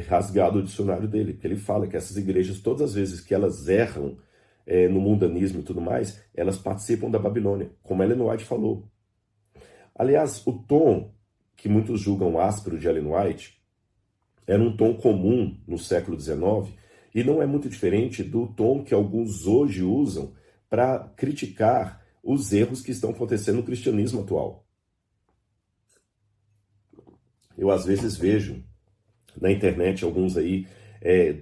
rasgado o dicionário dele, porque ele fala que essas igrejas, todas as vezes que elas erram no mundanismo e tudo mais, elas participam da Babilônia, como Ellen White falou. Aliás, o tom que muitos julgam áspero de Ellen White era um tom comum no século XIX e não é muito diferente do tom que alguns hoje usam para criticar os erros que estão acontecendo no cristianismo atual. Eu às vezes vejo na internet alguns aí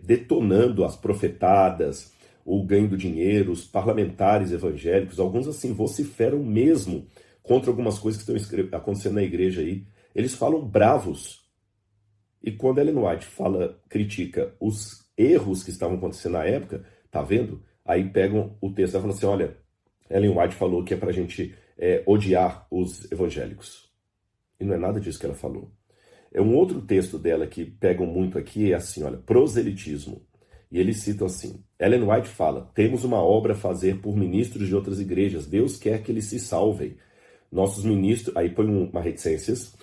detonando as profetadas, o ganho do dinheiro, os parlamentares evangélicos, alguns assim vociferam mesmo contra algumas coisas que estão acontecendo na igreja aí. Eles falam bravos. E quando Ellen White critica os erros que estavam acontecendo na época, tá vendo? Aí pegam o texto e falam assim, olha, Ellen White falou que é pra gente odiar os evangélicos. E não é nada disso que ela falou. Um outro texto dela que pegam muito aqui é assim, olha, proselitismo. E eles citam assim, Ellen White fala, temos uma obra a fazer por ministros de outras igrejas, Deus quer que eles se salvem. Nossos ministros, aí põe uma reticências,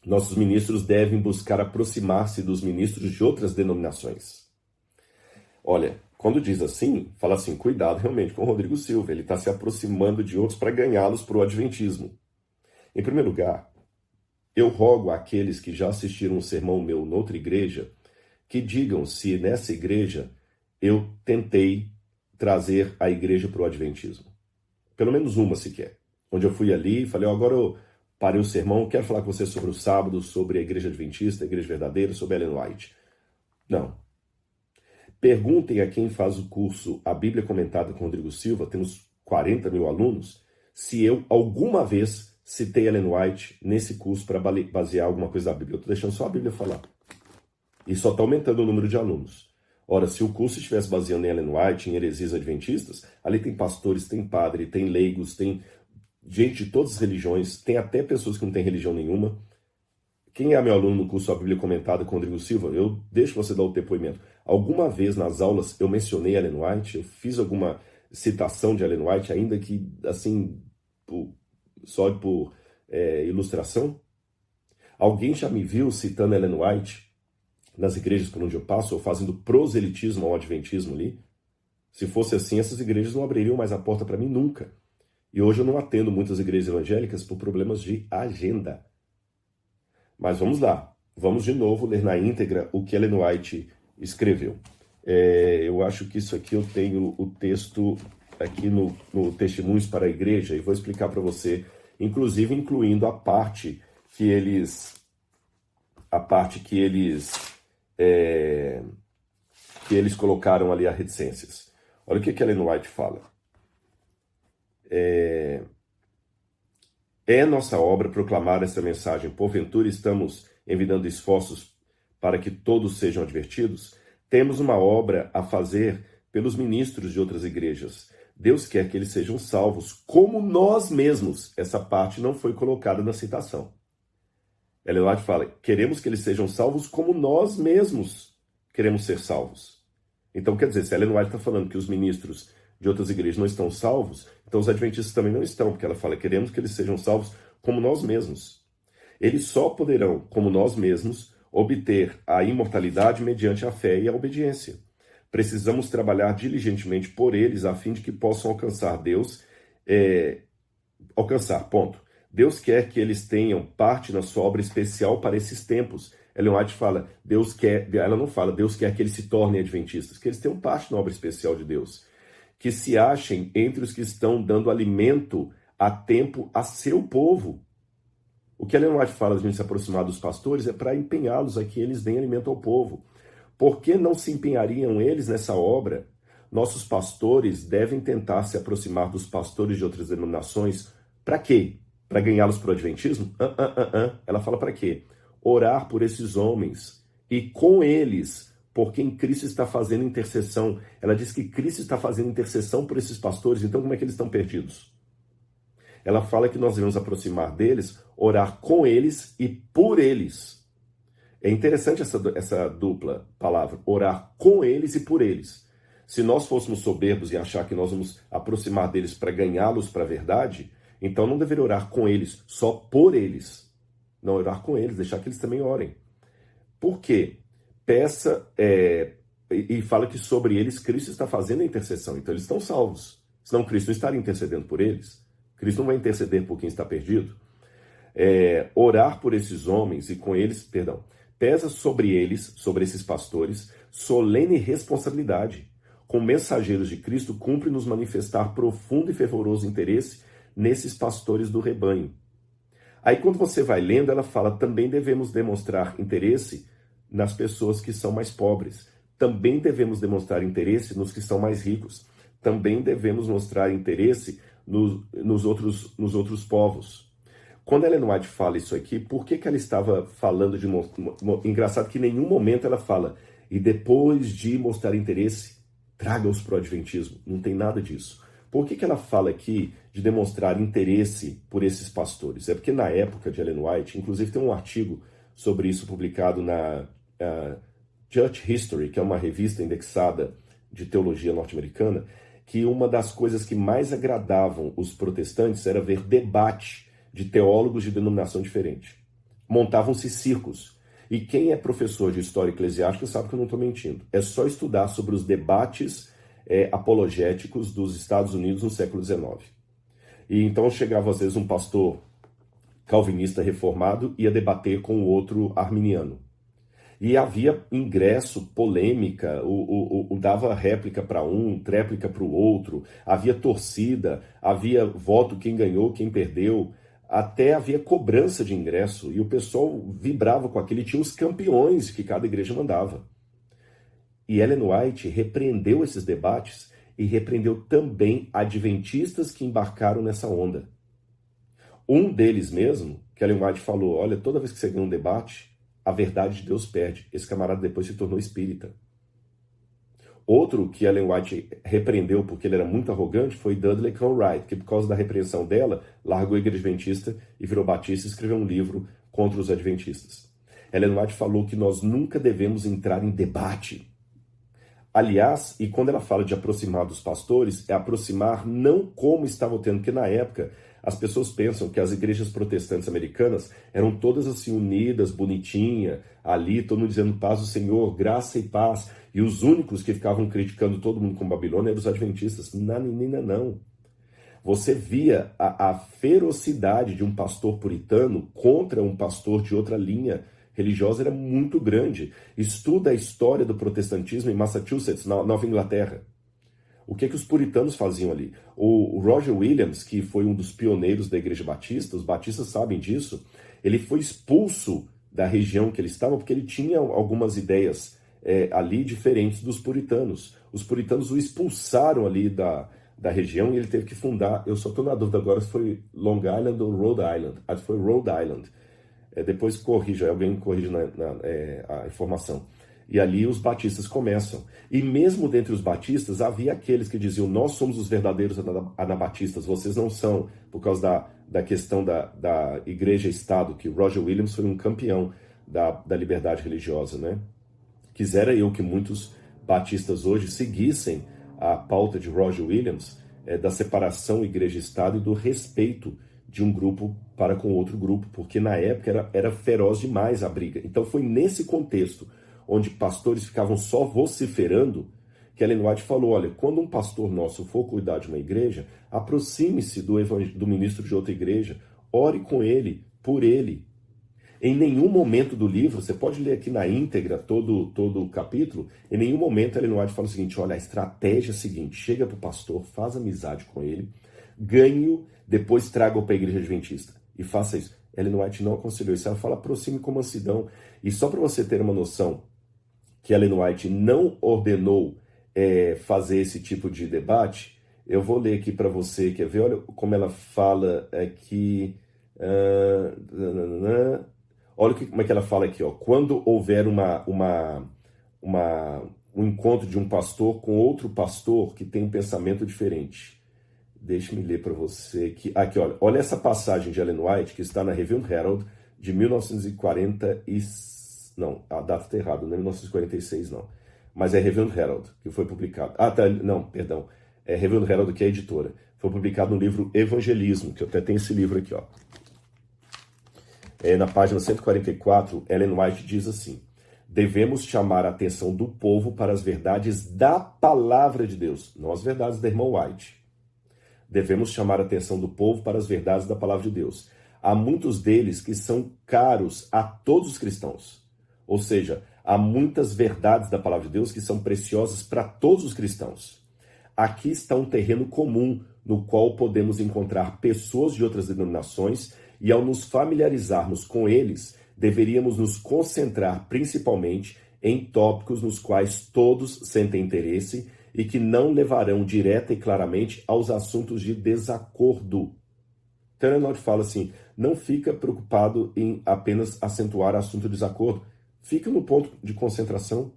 nossos ministros devem buscar aproximar-se dos ministros de outras denominações. Olha, quando diz assim, fala assim, cuidado realmente com o Rodrigo Silva, ele está se aproximando de outros para ganhá-los para o adventismo. Em primeiro lugar, eu rogo àqueles que já assistiram um sermão meu noutra igreja, que digam se nessa igreja eu tentei trazer a igreja para o adventismo. Pelo menos uma sequer. Onde eu fui ali e falei, agora eu parei o sermão, quero falar com você sobre o sábado, sobre a igreja adventista, a igreja verdadeira, sobre Ellen White. Não. Perguntem a quem faz o curso A Bíblia Comentada com Rodrigo Silva, temos 40 mil alunos, se eu alguma vez citei Ellen White nesse curso para basear alguma coisa da Bíblia. Eu estou deixando só a Bíblia falar. E só está aumentando o número de alunos. Ora, se o curso estivesse baseando em Ellen White, em heresias adventistas, ali tem pastores, tem padre, tem leigos, tem gente de todas as religiões, tem até pessoas que não têm religião nenhuma. Quem é meu aluno no curso A Bíblia Comentada com Rodrigo Silva, eu deixo você dar o depoimento. Alguma vez nas aulas eu mencionei Ellen White, eu fiz alguma citação de Ellen White, ainda que assim, só por ilustração? Alguém já me viu citando Ellen White nas igrejas por onde eu passo, ou fazendo proselitismo ao adventismo ali? Se fosse assim, essas igrejas não abririam mais a porta para mim nunca. E hoje eu não atendo muitas igrejas evangélicas por problemas de agenda. Mas vamos lá, vamos de novo ler na íntegra o que Ellen White escreveu. Eu acho que isso aqui eu tenho o texto aqui no Testemunhos para a Igreja, e vou explicar para você, inclusive incluindo a parte que eles que eles colocaram ali as reticências. Olha o que Ellen White fala. É nossa obra proclamar essa mensagem. Porventura estamos envidando esforços para que todos sejam advertidos? Temos uma obra a fazer pelos ministros de outras igrejas. Deus quer que eles sejam salvos, como nós mesmos. Essa parte não foi colocada na citação. Ellen White fala, queremos que eles sejam salvos como nós mesmos queremos ser salvos. Então, quer dizer, se Ellen White está falando que os ministros de outras igrejas não estão salvos, então os adventistas também não estão, porque ela fala, queremos que eles sejam salvos como nós mesmos. Eles só poderão, como nós mesmos, obter a imortalidade mediante a fé e a obediência. Precisamos trabalhar diligentemente por eles, a fim de que possam alcançar Deus, ponto. Deus quer que eles tenham parte na sua obra especial para esses tempos. Ellen White fala, ela não fala, Deus quer que eles se tornem adventistas, que eles tenham parte na obra especial de Deus. Que se achem entre os que estão dando alimento a tempo a seu povo. O que Ellen White fala de a gente se aproximar dos pastores é para empenhá-los a que eles deem alimento ao povo. Por que não se empenhariam eles nessa obra? Nossos pastores devem tentar se aproximar dos pastores de outras denominações. Para quê? Para ganhá-los para o adventismo? Ela fala para quê? Orar por esses homens e com eles, por quem Cristo está fazendo intercessão. Ela diz que Cristo está fazendo intercessão por esses pastores, então como é que eles estão perdidos? Ela fala que nós devemos aproximar deles, orar com eles e por eles. É interessante essa dupla palavra, orar com eles e por eles. Se nós fôssemos soberbos e achar que nós vamos aproximar deles para ganhá-los para a verdade, então não deveria orar com eles, só por eles. Não, orar com eles, deixar que eles também orem. Por quê? Peça, e fala que sobre eles Cristo está fazendo a intercessão, então eles estão salvos. Senão Cristo não estaria intercedendo por eles. Cristo não vai interceder por quem está perdido. Orar por esses homens e com eles, pesa sobre eles, sobre esses pastores, solene responsabilidade. Com mensageiros de Cristo, cumpre nos manifestar profundo e fervoroso interesse nesses pastores do rebanho. Aí quando você vai lendo, ela fala, também devemos demonstrar interesse nas pessoas que são mais pobres. Também devemos demonstrar interesse nos que são mais ricos. Também devemos mostrar interesse nos outros povos. Quando Ellen White fala isso aqui, por que ela estava falando de... Engraçado que em nenhum momento ela fala, e depois de mostrar interesse, traga-os para o adventismo. Não tem nada disso. Por que ela fala aqui de demonstrar interesse por esses pastores? É porque na época de Ellen White, inclusive tem um artigo sobre isso publicado na Church History, que é uma revista indexada de teologia norte-americana, que uma das coisas que mais agradavam os protestantes era ver debate de teólogos de denominação diferente. Montavam-se circos. E quem é professor de história eclesiástica sabe que eu não estou mentindo. É só estudar sobre os debates apologéticos dos Estados Unidos no século XIX. E então chegava às vezes um pastor calvinista reformado e ia debater com o outro arminiano. E havia ingresso, polêmica, dava réplica para um, tréplica para o outro, havia torcida, havia voto quem ganhou, quem perdeu, até havia cobrança de ingresso e o pessoal vibrava com aquilo e tinha os campeões que cada igreja mandava. E Ellen White repreendeu esses debates e repreendeu também adventistas que embarcaram nessa onda. Um deles mesmo, que Ellen White falou, olha, toda vez que você ganha um debate, a verdade de Deus perde. Esse camarada depois se tornou espírita. Outro que Ellen White repreendeu porque ele era muito arrogante foi Dudley Conrad, que por causa da repreensão dela, largou a igreja adventista e virou batista e escreveu um livro contra os adventistas. Ellen White falou que nós nunca devemos entrar em debate. Aliás, e quando ela fala de aproximar dos pastores, é aproximar não como estavam tendo, porque na época as pessoas pensam que as igrejas protestantes americanas eram todas assim unidas, bonitinha, ali, todo mundo dizendo paz do Senhor, graça e paz, e os únicos que ficavam criticando todo mundo com Babilônia eram os adventistas. Não. Você via a ferocidade de um pastor puritano contra um pastor de outra linha religiosa era muito grande. Estuda a história do protestantismo em Massachusetts, na Nova Inglaterra. O que os puritanos faziam ali? O Roger Williams, que foi um dos pioneiros da Igreja Batista, os batistas sabem disso, ele foi expulso da região que ele estava porque ele tinha algumas ideias ali diferentes dos puritanos. Os puritanos o expulsaram ali da região e ele teve que fundar, eu só estou na dúvida agora se foi Long Island ou Rhode Island. Acho que foi Rhode Island. Depois corrija, alguém corrige a informação. E ali os batistas começam. E mesmo dentre os batistas, havia aqueles que diziam: nós somos os verdadeiros anabatistas, vocês não são, por causa da questão da igreja-estado, que Roger Williams foi um campeão da liberdade religiosa, né? Quisera eu que muitos batistas hoje seguissem a pauta de Roger Williams, da separação igreja-estado e do respeito de um grupo para com outro grupo, porque na época era feroz demais a briga. Então foi nesse contexto, onde pastores ficavam só vociferando, que Ellen White falou: olha, quando um pastor nosso for cuidar de uma igreja, aproxime-se do ministro de outra igreja, ore com ele, por ele. Em nenhum momento do livro, você pode ler aqui na íntegra todo o capítulo, em nenhum momento Ellen White fala o seguinte: olha, a estratégia é a seguinte, chega para o pastor, faz amizade com ele, ganhe-o, depois traga-o para a igreja adventista e faça isso. Ellen White não aconselhou isso, ela fala: aproxime com mansidão. E só para você ter uma noção que Ellen White não ordenou fazer esse tipo de debate, eu vou ler aqui para você, quer ver? Olha como ela fala aqui. Olha como é que ela fala aqui, ó. Quando houver um encontro de um pastor com outro pastor que tem um pensamento diferente. Deixe-me ler para você aqui, olha essa passagem de Ellen White que está na Review Herald de 1940 não, a data está errada, não é 1946 não, mas é Review Herald que foi publicado. Perdão, é Review Herald que é a editora. Foi publicado no livro Evangelismo, que eu até tenho esse livro aqui, ó. Na página 144, Ellen White diz assim: devemos chamar a atenção do povo para as verdades da palavra de Deus, não as verdades da irmã White. Devemos chamar a atenção do povo para as verdades da palavra de Deus. Há muitos deles que são caros a todos os cristãos. Ou seja, há muitas verdades da palavra de Deus que são preciosas para todos os cristãos. Aqui está um terreno comum no qual podemos encontrar pessoas de outras denominações e, ao nos familiarizarmos com eles, deveríamos nos concentrar principalmente em tópicos nos quais todos sentem interesse e que não levarão direta e claramente aos assuntos de desacordo. Então, Ellen fala assim: não fica preocupado em apenas acentuar assunto de desacordo, fica no ponto de concentração.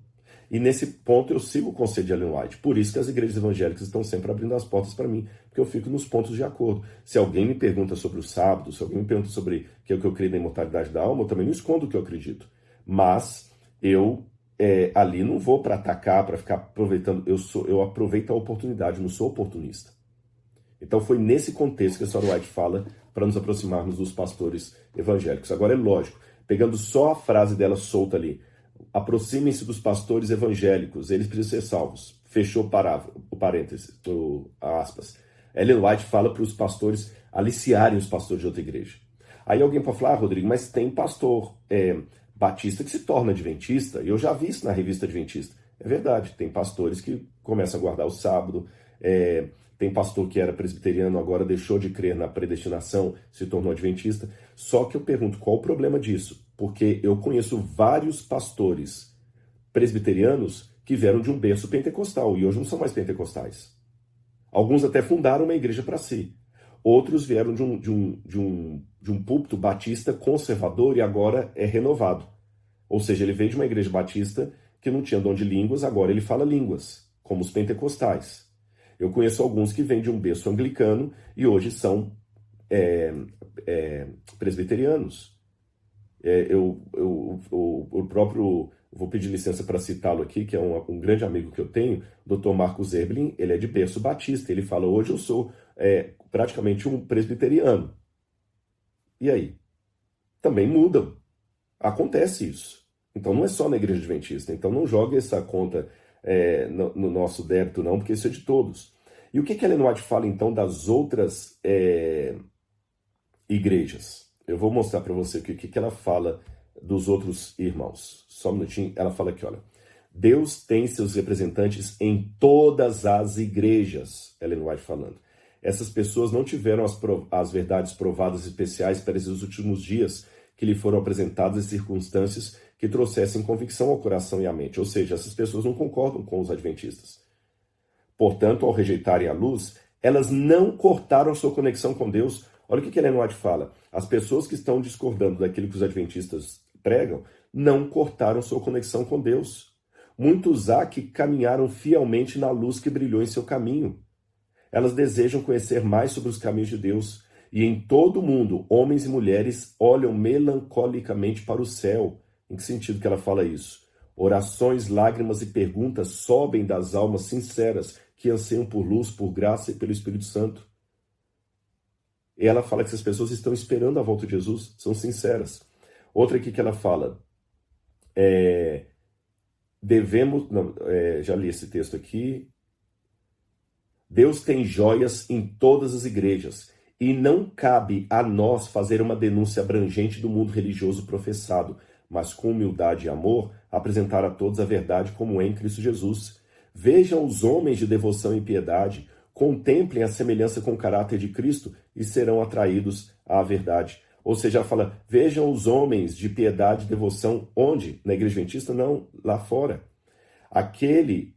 E nesse ponto eu sigo o conselho de Ellen White. Por isso que as igrejas evangélicas estão sempre abrindo as portas para mim, porque eu fico nos pontos de acordo. Se alguém me pergunta sobre o sábado, se alguém me pergunta sobre o que eu creio na imortalidade da alma, eu também não escondo o que eu acredito. Mas eu ali não vou para atacar, para ficar aproveitando. Eu aproveito a oportunidade, não sou oportunista. Então foi nesse contexto que a senhora White fala para nos aproximarmos dos pastores evangélicos. Agora é lógico, pegando só a frase dela solta ali: aproximem-se dos pastores evangélicos, eles precisam ser salvos. Fechou o parênteses, aspas. Ellen White fala para os pastores aliciarem os pastores de outra igreja. Aí alguém pode falar: Rodrigo, mas tem pastor batista que se torna adventista, e eu já vi isso na revista Adventista. É verdade, tem pastores que começam a guardar o sábado, tem pastor que era presbiteriano, agora deixou de crer na predestinação, se tornou adventista. Só que eu pergunto, qual o problema disso? Porque eu conheço vários pastores presbiterianos que vieram de um berço pentecostal e hoje não são mais pentecostais. Alguns até fundaram uma igreja para si. Outros vieram de um púlpito batista conservador e agora é renovado. Ou seja, ele veio de uma igreja batista que não tinha dom de línguas, agora ele fala línguas, como os pentecostais. Eu conheço alguns que vêm de um berço anglicano e hoje são presbiterianos. O próprio, vou pedir licença para citá-lo aqui, que é um grande amigo que eu tenho, o Dr. Marcos Zerblin, ele é de berço batista. Ele fala: hoje eu sou praticamente um presbiteriano. E aí? Também mudam. Acontece isso. Então não é só na igreja adventista. Então não jogue essa conta no nosso débito, não, porque isso é de todos. E o que Ellen White fala, então, das outras igrejas? Eu vou mostrar para você o que ela fala dos outros irmãos. Só um minutinho. Ela fala aqui, olha: Deus tem seus representantes em todas as igrejas. Ellen White falando. Essas pessoas não tiveram as verdades provadas especiais para esses últimos dias que lhe foram apresentadas em circunstâncias que trouxessem convicção ao coração e à mente. Ou seja, essas pessoas não concordam com os adventistas. Portanto, ao rejeitarem a luz, elas não cortaram sua conexão com Deus. Olha o que Ellen White fala. As pessoas que estão discordando daquilo que os adventistas pregam não cortaram sua conexão com Deus. Muitos há que caminharam fielmente na luz que brilhou em seu caminho. Elas desejam conhecer mais sobre os caminhos de Deus. E em todo o mundo, homens e mulheres olham melancolicamente para o céu. Em que sentido que ela fala isso? Orações, lágrimas e perguntas sobem das almas sinceras que anseiam por luz, por graça e pelo Espírito Santo. E ela fala que essas pessoas estão esperando a volta de Jesus, são sinceras. Outra aqui que ela fala, já li esse texto aqui. Deus tem joias em todas as igrejas e não cabe a nós fazer uma denúncia abrangente do mundo religioso professado, mas com humildade e amor apresentar a todos a verdade como é em Cristo Jesus. Vejam os homens de devoção e piedade, contemplem a semelhança com o caráter de Cristo e serão atraídos à verdade. Ou seja, ela fala, vejam os homens de piedade e devoção, onde? Na igreja adventista? Não, lá fora. Aquele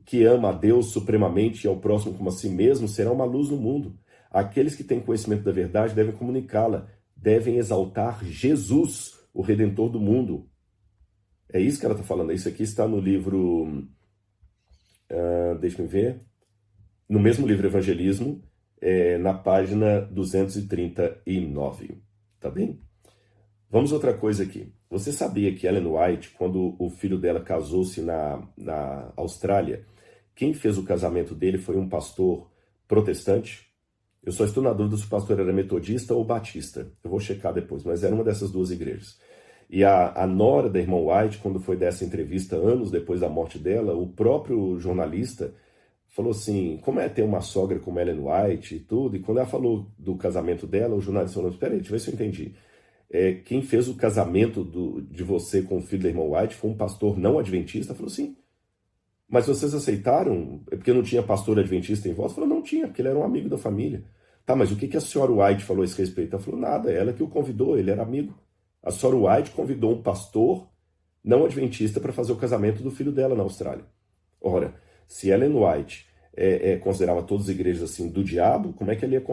que ama a Deus supremamente e ao próximo como a si mesmo será uma luz no mundo. Aqueles que têm conhecimento da verdade devem comunicá-la, devem exaltar Jesus, o Redentor do mundo. É isso que ela está falando. Isso aqui está no livro, deixa-me ver, no mesmo livro Evangelismo, na página 239. Tá bem? Vamos outra coisa aqui. Você sabia que Ellen White, quando o filho dela casou-se na Austrália, quem fez o casamento dele foi um pastor protestante? Eu só estou na dúvida se o pastor era metodista ou batista. Eu vou checar depois, mas era uma dessas duas igrejas. E a nora da irmã White, quando foi dessa entrevista, anos depois da morte dela, o próprio jornalista falou assim, como é ter uma sogra como Ellen White e tudo? E quando ela falou do casamento dela, o jornalista falou, espera aí, deixa eu ver se eu entendi. Quem fez o casamento de você com o filho da irmã White foi um pastor não adventista? Falou, sim. Mas vocês aceitaram? É porque não tinha pastor adventista em volta? Falou, não tinha, porque ele era um amigo da família. Tá, mas o que a senhora White falou a esse respeito? Ela falou, nada, ela que o convidou, ele era amigo. A senhora White convidou um pastor não adventista para fazer o casamento do filho dela na Austrália. Ora, se Ellen White considerava todas as igrejas assim do diabo, como é que ele ia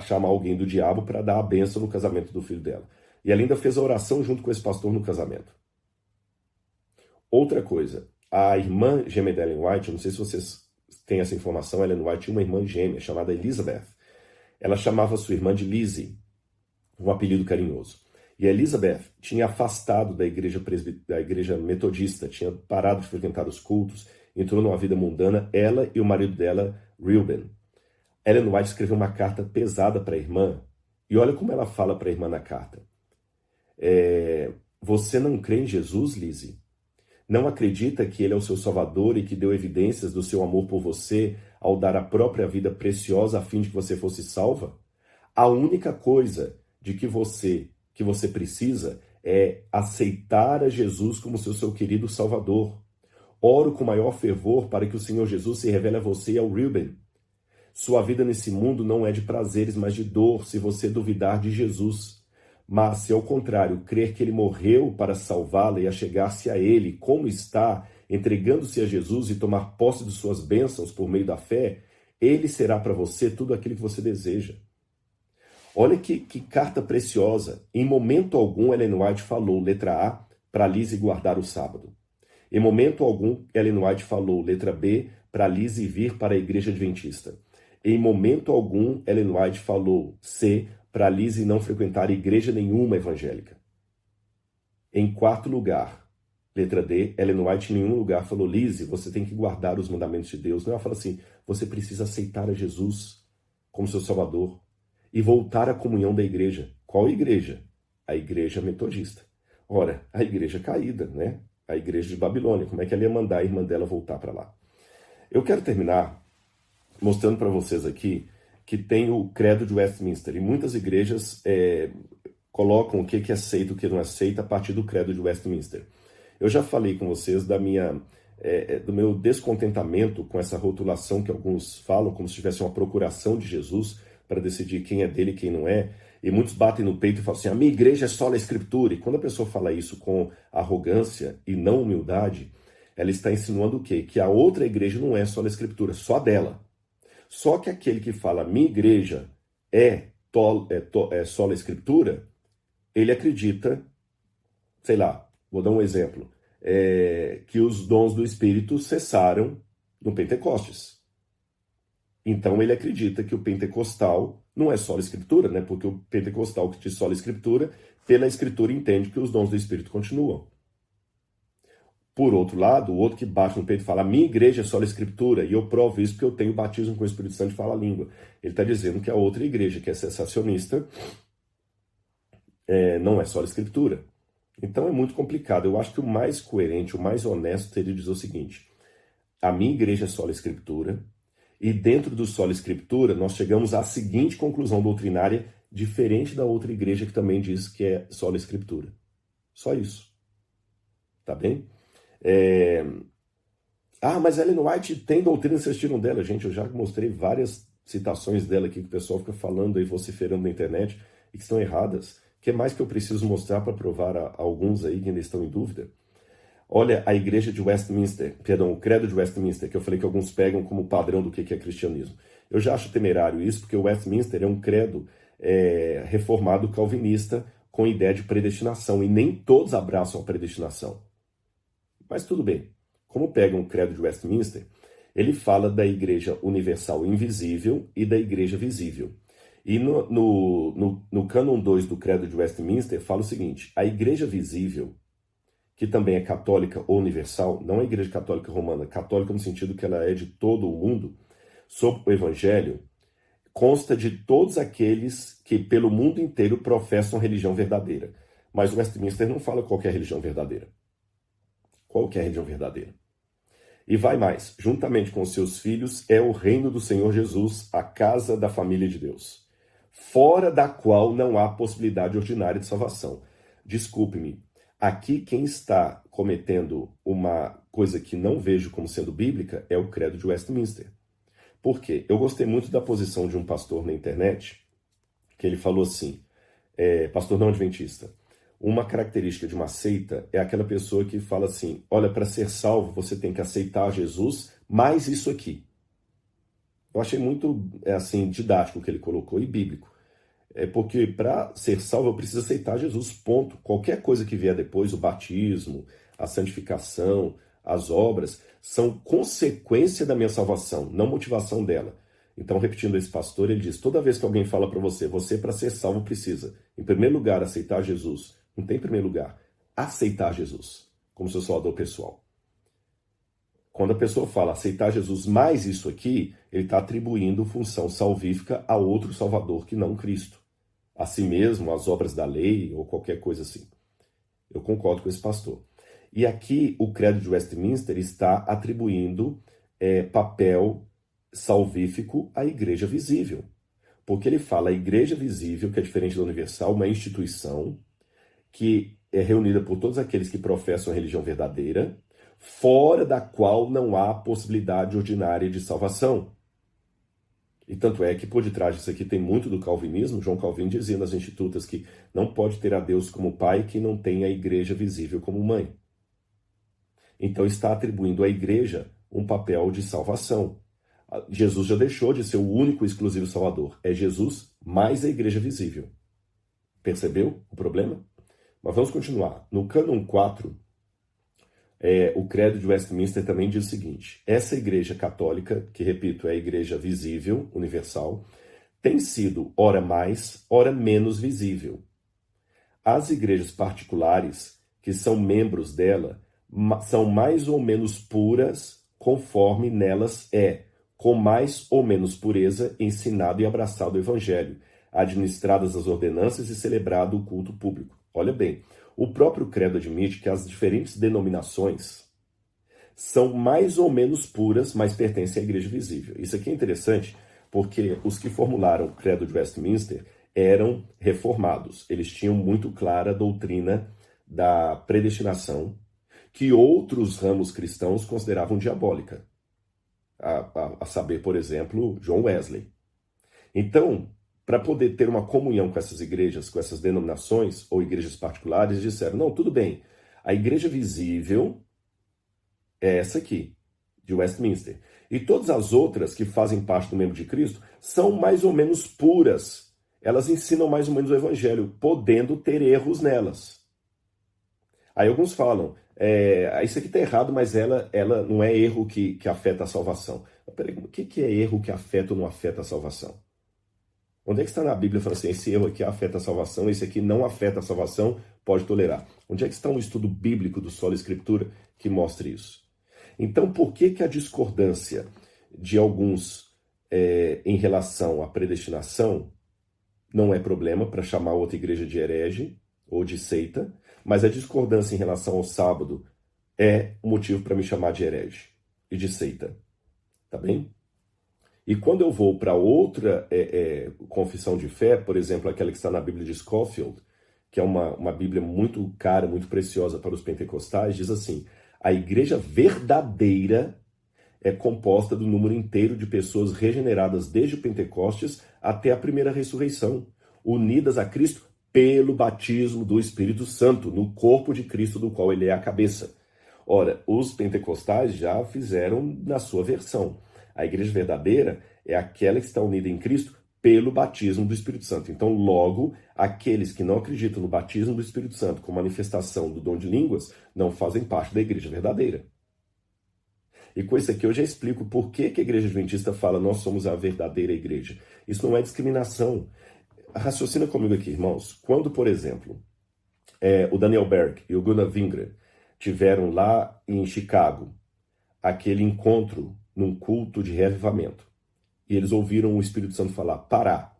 chamar alguém do diabo para dar a bênção no casamento do filho dela? E ela ainda fez a oração junto com esse pastor no casamento. Outra coisa, a irmã gêmea de Ellen White, eu não sei se vocês têm essa informação, Ellen White tinha uma irmã gêmea chamada Elizabeth. Ela chamava sua irmã de Lizzie, um apelido carinhoso. E a Elizabeth tinha afastado da igreja metodista, tinha parado de frequentar os cultos, entrou numa vida mundana, ela e o marido dela, Reuben. Ellen White escreveu uma carta pesada para a irmã, e olha como ela fala para a irmã na carta. Você não crê em Jesus, Lizzie? Não acredita que ele é o seu salvador e que deu evidências do seu amor por você ao dar a própria vida preciosa a fim de que você fosse salva? A única coisa de que você precisa é aceitar a Jesus como seu querido Salvador. Oro com maior fervor para que o Senhor Jesus se revele a você e ao Reuben. Sua vida nesse mundo não é de prazeres, mas de dor, se você duvidar de Jesus. Mas, se ao contrário, crer que ele morreu para salvá-la e achegar-se a ele, como está, entregando-se a Jesus e tomar posse de suas bênçãos por meio da fé, ele será para você tudo aquilo que você deseja. Olha que carta preciosa. Em momento algum, Ellen White falou, letra A, para Lizzie guardar o sábado. Em momento algum, Ellen White falou, letra B, para Lizzie vir para a igreja adventista. Em momento algum, Ellen White falou, C, para Lizzie não frequentar igreja nenhuma evangélica. Em quarto lugar, letra D, Ellen White em nenhum lugar falou, Lizzie, você tem que guardar os mandamentos de Deus. Não, ela fala assim, você precisa aceitar a Jesus como seu Salvador e voltar à comunhão da igreja. Qual igreja? A igreja metodista. Ora, a igreja caída, né? A igreja de Babilônia. Como é que ela ia mandar a irmã dela voltar para lá? Eu quero terminar mostrando para vocês aqui que tem o credo de Westminster. E muitas igrejas colocam o que aceita e o que não aceita a partir do credo de Westminster. Eu já falei com vocês do meu descontentamento com essa rotulação que alguns falam, como se tivesse uma procuração de Jesus para decidir quem é dele e quem não é. E muitos batem no peito e falam assim, a minha igreja é só a escritura. E quando a pessoa fala isso com arrogância e não humildade, ela está insinuando o quê? Que a outra igreja não é só a escritura, só a dela. Só que aquele que fala, minha igreja é só a escritura, ele acredita, sei lá, vou dar um exemplo, que os dons do Espírito cessaram no Pentecostes. Então ele acredita que o pentecostal não é só a escritura, né? Porque o pentecostal que diz só a escritura, pela escritura entende que os dons do Espírito continuam. Por outro lado, o outro que bate no peito e fala, a minha igreja é só a escritura, e eu provo isso porque eu tenho batismo com o Espírito Santo e falo a língua. Ele está dizendo que a outra igreja, que é cessacionista, não é só a escritura. Então é muito complicado. Eu acho que o mais coerente, o mais honesto seria dizer o seguinte, a minha igreja é só a escritura, e dentro do solo escritura, nós chegamos à seguinte conclusão doutrinária, diferente da outra igreja que também diz que é solo escritura. Só isso. Tá bem? Mas Ellen White tem doutrina, vocês tiram dela. Gente, eu já mostrei várias citações dela aqui que o pessoal fica falando aí, vociferando na internet, e que estão erradas. O que mais que eu preciso mostrar para provar a alguns aí que ainda estão em dúvida? Olha a igreja de Westminster, perdão, o credo de Westminster, que eu falei que alguns pegam como padrão do que é cristianismo. Eu já acho temerário isso, porque o Westminster é um credo reformado calvinista com ideia de predestinação, e nem todos abraçam a predestinação. Mas tudo bem. Como pegam o credo de Westminster, ele fala da igreja universal invisível e da igreja visível. E no cânon 2 do credo de Westminster fala o seguinte, a igreja visível, que também é católica ou universal, não é a igreja católica romana, católica no sentido que ela é de todo o mundo, sob o evangelho, consta de todos aqueles que pelo mundo inteiro professam religião verdadeira. Mas o Westminster não fala qual que é a religião verdadeira. Qual que é a religião verdadeira? E vai mais, juntamente com seus filhos, é o reino do Senhor Jesus, a casa da família de Deus, fora da qual não há possibilidade ordinária de salvação. Desculpe-me, aqui quem está cometendo uma coisa que não vejo como sendo bíblica é o credo de Westminster. Por quê? Eu gostei muito da posição de um pastor na internet, que ele falou assim, pastor não adventista, uma característica de uma seita é aquela pessoa que fala assim, olha, para ser salvo você tem que aceitar Jesus, mais isso aqui. Eu achei muito assim didático o que ele colocou e bíblico. Porque para ser salvo eu preciso aceitar Jesus, ponto. Qualquer coisa que vier depois, o batismo, a santificação, as obras, são consequência da minha salvação, não motivação dela. Então, repetindo esse pastor, ele diz, toda vez que alguém fala para você para ser salvo precisa, em primeiro lugar, aceitar Jesus. Não tem primeiro lugar. Aceitar Jesus como seu salvador pessoal. Quando a pessoa fala aceitar Jesus mais isso aqui, ele está atribuindo função salvífica a outro salvador que não Cristo. A si mesmo, as obras da lei ou qualquer coisa assim. Eu concordo com esse pastor. E aqui o credo de Westminster está atribuindo papel salvífico à igreja visível. Porque ele fala a igreja visível, que é diferente da universal, uma instituição que é reunida por todos aqueles que professam a religião verdadeira, fora da qual não há possibilidade ordinária de salvação. E tanto é que por detrás disso aqui tem muito do calvinismo. João Calvino dizia nas Institutas que não pode ter a Deus como pai que não tem a igreja visível como mãe. Então está atribuindo à igreja um papel de salvação. Jesus já deixou de ser o único e exclusivo salvador. É Jesus mais a igreja visível. Percebeu o problema? Mas vamos continuar. No cânon 4, o credo de Westminster também diz o seguinte, essa igreja católica, que repito, é a igreja visível, universal, tem sido ora mais, ora menos visível. As igrejas particulares, que são membros dela, são mais ou menos puras, conforme nelas com mais ou menos pureza, ensinado e abraçado o evangelho, administradas as ordenanças e celebrado o culto público. Olha bem, o próprio credo admite que as diferentes denominações são mais ou menos puras, mas pertencem à igreja visível. Isso aqui é interessante, porque os que formularam o credo de Westminster eram reformados. Eles tinham muito clara a doutrina da predestinação, que outros ramos cristãos consideravam diabólica. A saber, por exemplo, John Wesley. Então, para poder ter uma comunhão com essas igrejas, com essas denominações ou igrejas particulares, disseram, não, tudo bem, a igreja visível é essa aqui, de Westminster. E todas as outras que fazem parte do membro de Cristo são mais ou menos puras. Elas ensinam mais ou menos o evangelho, podendo ter erros nelas. Aí alguns falam, isso aqui está errado, mas ela não é erro que afeta a salvação. Mas peraí, o que é erro que afeta ou não afeta a salvação? Onde é que está na Bíblia falando assim, esse erro aqui afeta a salvação, esse aqui não afeta a salvação, pode tolerar? Onde é que está um estudo bíblico do Sola Escritura que mostre isso? Então, por que a discordância de alguns em relação à predestinação não é problema para chamar outra igreja de herege ou de seita, mas a discordância em relação ao sábado é um motivo para me chamar de herege e de seita? Tá bem? E quando eu vou para outra confissão de fé, por exemplo, aquela que está na Bíblia de Scofield, que é uma Bíblia muito cara, muito preciosa para os pentecostais, diz assim, a igreja verdadeira é composta do número inteiro de pessoas regeneradas desde o Pentecostes até a primeira ressurreição, unidas a Cristo pelo batismo do Espírito Santo, no corpo de Cristo do qual ele é a cabeça. Ora, os pentecostais já fizeram na sua versão. A igreja verdadeira é aquela que está unida em Cristo pelo batismo do Espírito Santo. Então, logo, aqueles que não acreditam no batismo do Espírito Santo com manifestação do dom de línguas não fazem parte da igreja verdadeira. E com isso aqui eu já explico por que a igreja adventista fala nós somos a verdadeira igreja. Isso não é discriminação. Raciocina comigo aqui, irmãos. Quando, por exemplo, o Daniel Berg e o Gunnar Wingren tiveram lá em Chicago aquele encontro num culto de reavivamento, e eles ouviram o Espírito Santo falar, Pará.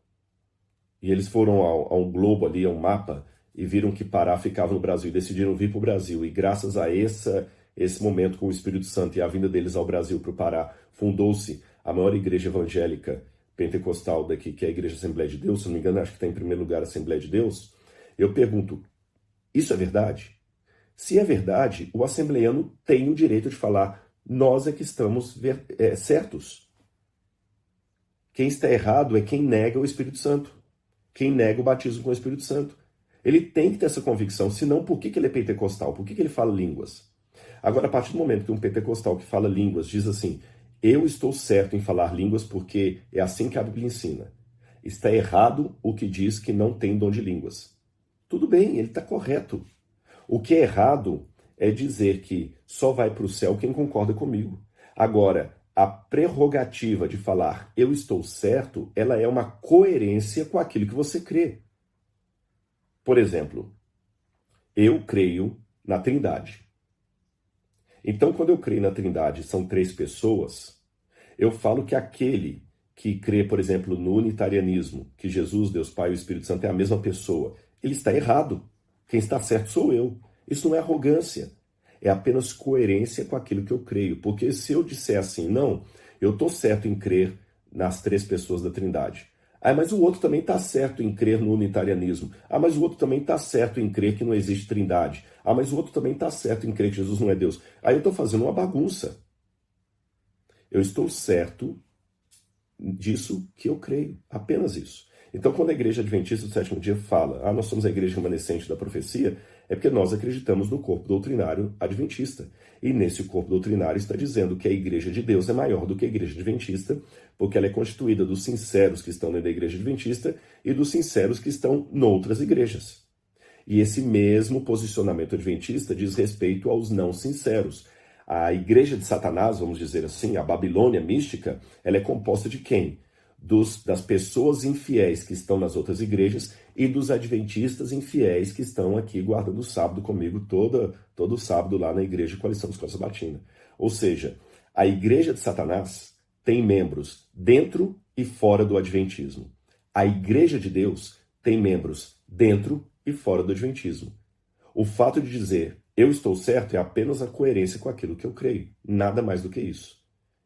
E eles foram a um globo ali, a um mapa, e viram que Pará ficava no Brasil, e decidiram vir para o Brasil. E graças a esse momento com o Espírito Santo e a vinda deles ao Brasil, para o Pará, fundou-se a maior igreja evangélica pentecostal daqui, que é a Igreja Assembleia de Deus. Se não me engano, acho que está em primeiro lugar a Assembleia de Deus. Eu pergunto, isso é verdade? Se é verdade, o assembleiano tem o direito de falar, nós é que estamos certos. Quem está errado é quem nega o Espírito Santo, quem nega o batismo com o Espírito Santo. Ele tem que ter essa convicção, senão por que ele é pentecostal? Por que ele fala línguas? Agora, a partir do momento que um pentecostal que fala línguas diz assim, eu estou certo em falar línguas porque é assim que a Bíblia ensina. Está errado o que diz que não tem dom de línguas. Tudo bem, ele está correto. O que é errado é dizer que só vai para o céu quem concorda comigo. Agora, a prerrogativa de falar eu estou certo, ela é uma coerência com aquilo que você crê. Por exemplo, eu creio na Trindade. Então, quando eu creio na Trindade, são 3 pessoas, eu falo que aquele que crê, por exemplo, no unitarianismo, que Jesus, Deus Pai e o Espírito Santo é a mesma pessoa, ele está errado. Quem está certo sou eu. Isso não é arrogância. É apenas coerência com aquilo que eu creio. Porque se eu disser assim, não, eu estou certo em crer nas 3 pessoas da Trindade. Ah, mas o outro também está certo em crer no unitarianismo. Ah, mas o outro também está certo em crer que não existe Trindade. Ah, mas o outro também está certo em crer que Jesus não é Deus. Aí eu estou fazendo uma bagunça. Eu estou certo disso que eu creio. Apenas isso. Então, quando a igreja adventista do 7º dia fala, nós somos a igreja remanescente da profecia, é porque nós acreditamos no corpo doutrinário adventista. E nesse corpo doutrinário está dizendo que a igreja de Deus é maior do que a igreja adventista, porque ela é constituída dos sinceros que estão dentro da igreja adventista e dos sinceros que estão noutras igrejas. E esse mesmo posicionamento adventista diz respeito aos não sinceros. A igreja de Satanás, vamos dizer assim, a Babilônia mística, ela é composta de quem? Das pessoas infiéis que estão nas outras igrejas e dos adventistas infiéis que estão aqui guardando o sábado comigo todo sábado lá na igreja Coalição dos Costa Batina. Ou seja, a igreja de Satanás tem membros dentro e fora do adventismo. A igreja de Deus tem membros dentro e fora do adventismo. O fato de dizer eu estou certo é apenas a coerência com aquilo que eu creio. Nada mais do que isso.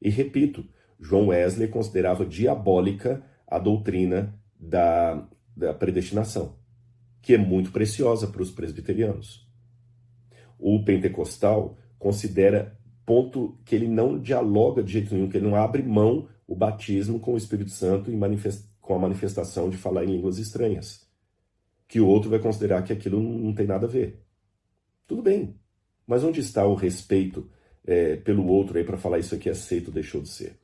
E repito, John Wesley considerava diabólica a doutrina da predestinação, que é muito preciosa para os presbiterianos. O pentecostal considera ponto que ele não dialoga de jeito nenhum, que ele não abre mão o batismo com o Espírito Santo com a manifestação de falar em línguas estranhas, que o outro vai considerar que aquilo não tem nada a ver. Tudo bem, mas onde está o respeito pelo outro aí para falar isso aqui é aceito ou deixou de ser?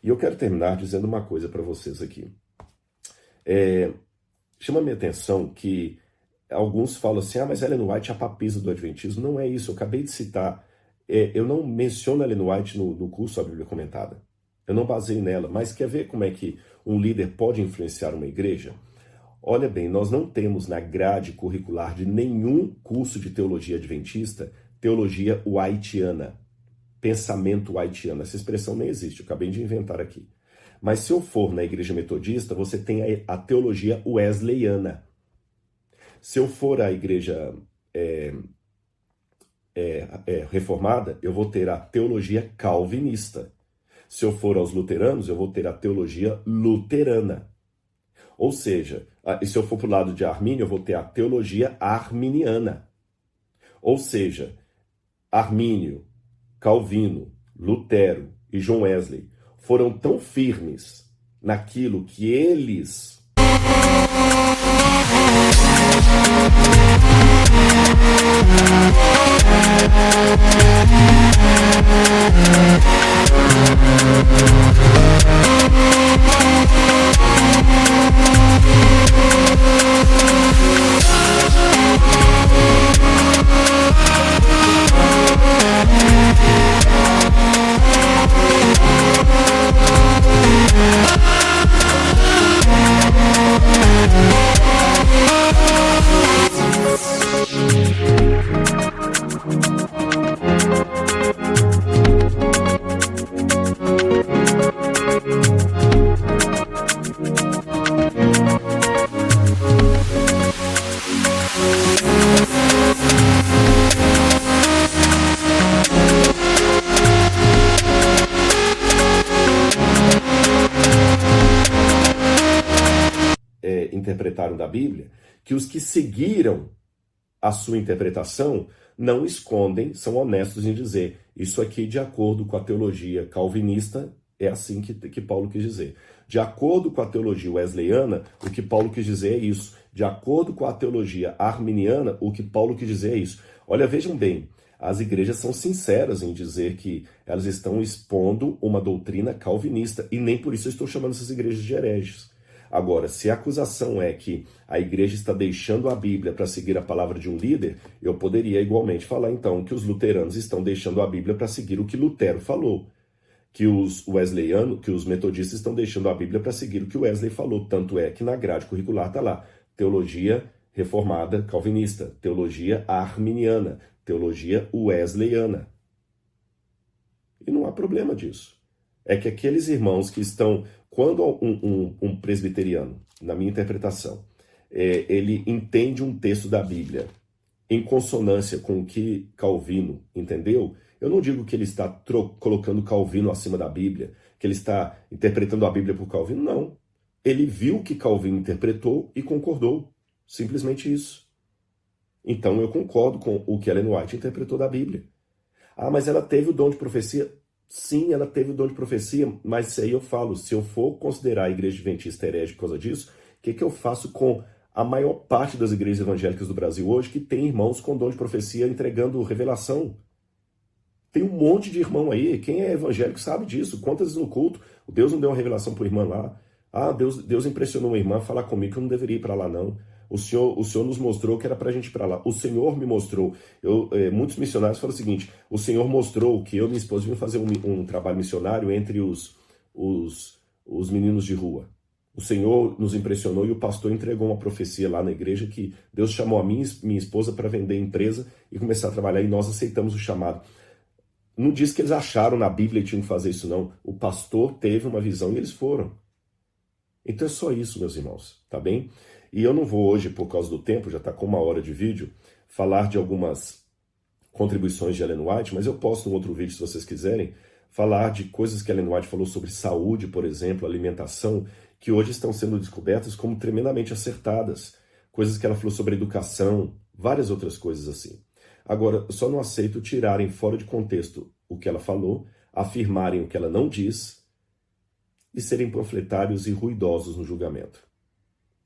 E eu quero terminar dizendo uma coisa para vocês aqui. Chama minha atenção que alguns falam assim, mas Ellen White é a papisa do Adventismo. Não é isso, eu acabei de citar. Eu não menciono Ellen White no curso A Bíblia Comentada. Eu não baseio nela, mas quer ver como é que um líder pode influenciar uma igreja? Olha bem, nós não temos na grade curricular de nenhum curso de teologia adventista, teologia whiteana, pensamento whiteano. Essa expressão nem existe, eu acabei de inventar aqui. Mas se eu for na igreja metodista, você tem a teologia wesleyana. Se eu for à igreja reformada, eu vou ter a teologia calvinista. Se eu for aos luteranos, eu vou ter a teologia luterana. Ou seja, se eu for para o lado de Armínio, eu vou ter a teologia arminiana. Ou seja, Armínio, Calvino, Lutero e John Wesley foram tão firmes naquilo que eles interpretaram da Bíblia, que os que seguiram a sua interpretação não escondem, são honestos em dizer, isso aqui de acordo com a teologia calvinista, é assim que Paulo quis dizer. De acordo com a teologia wesleyana, o que Paulo quis dizer é isso. De acordo com a teologia arminiana, o que Paulo quis dizer é isso. Olha, vejam bem, as igrejas são sinceras em dizer que elas estão expondo uma doutrina calvinista, e nem por isso eu estou chamando essas igrejas de hereges. Agora, se a acusação é que a igreja está deixando a Bíblia para seguir a palavra de um líder, eu poderia igualmente falar então que os luteranos estão deixando a Bíblia para seguir o que Lutero falou, que os wesleyanos, que os metodistas estão deixando a Bíblia para seguir o que Wesley falou. Tanto é que na grade curricular está lá, teologia reformada calvinista, teologia arminiana, teologia wesleyana. E não há problema disso. É que aqueles irmãos que estão... Quando um presbiteriano, na minha interpretação, ele entende um texto da Bíblia em consonância com o que Calvino entendeu, eu não digo que ele está colocando Calvino acima da Bíblia, que ele está interpretando a Bíblia por Calvino, não. Ele viu que Calvino interpretou e concordou. Simplesmente isso. Então eu concordo com o que Ellen White interpretou da Bíblia. Ah, mas ela teve o dom de profecia? Sim, ela teve o dom de profecia, mas isso aí eu falo, se eu for considerar a igreja adventista herege por causa disso, o que eu faço com a maior parte das igrejas evangélicas do Brasil hoje que tem irmãos com dom de profecia entregando revelação? Tem um monte de irmão aí, quem é evangélico sabe disso. Quantas vezes no culto, Deus não deu uma revelação para a irmã lá? Ah, Deus impressionou uma irmã a falar comigo que eu não deveria ir para lá não. O Senhor nos mostrou que era para a gente ir para lá. O Senhor me mostrou. Muitos missionários falam o seguinte, o Senhor mostrou que eu e minha esposa devíamos fazer um trabalho missionário entre os meninos de rua. O Senhor nos impressionou e o pastor entregou uma profecia lá na igreja que Deus chamou a minha esposa para vender empresa e começar a trabalhar, e nós aceitamos o chamado. Não diz que eles acharam na Bíblia que tinham que fazer isso, não. O pastor teve uma visão e eles foram. Então é só isso, meus irmãos, tá bem? E eu não vou hoje, por causa do tempo, já está com 1 hora de vídeo, falar de algumas contribuições de Ellen White, mas eu posto um outro vídeo, se vocês quiserem, falar de coisas que Ellen White falou sobre saúde, por exemplo, alimentação, que hoje estão sendo descobertas como tremendamente acertadas. Coisas que ela falou sobre educação, várias outras coisas assim. Agora, eu só não aceito tirarem fora de contexto o que ela falou, afirmarem o que ela não diz de serem panfletários e ruidosos no julgamento.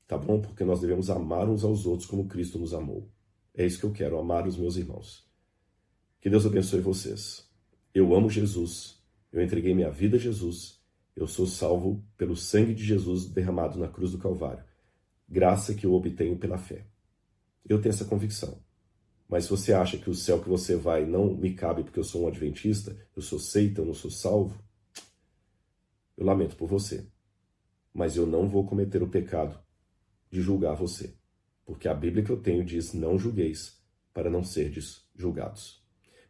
Tá bom? Porque nós devemos amar uns aos outros como Cristo nos amou. É isso que eu quero, amar os meus irmãos. Que Deus abençoe vocês. Eu amo Jesus, eu entreguei minha vida a Jesus, eu sou salvo pelo sangue de Jesus derramado na cruz do Calvário. Graça que eu obtenho pela fé. Eu tenho essa convicção. Mas se você acha que o céu que você vai não me cabe porque eu sou um adventista, eu sou seita, eu não sou salvo, eu lamento por você. Mas eu não vou cometer o pecado de julgar você. Porque a Bíblia que eu tenho diz, não julgueis, para não serdes julgados.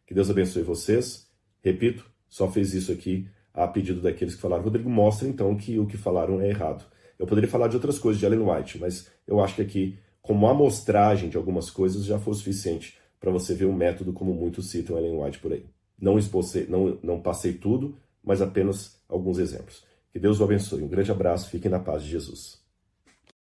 Que Deus abençoe vocês. Repito, só fez isso aqui a pedido daqueles que falaram. Rodrigo, mostra então que o que falaram é errado. Eu poderia falar de outras coisas de Ellen White, mas eu acho que aqui, como amostragem de algumas coisas, já foi o suficiente para você ver o método como muitos citam Ellen White por aí. Não passei tudo, mas apenas alguns exemplos. Que Deus o abençoe. Um grande abraço, fiquem na paz de Jesus.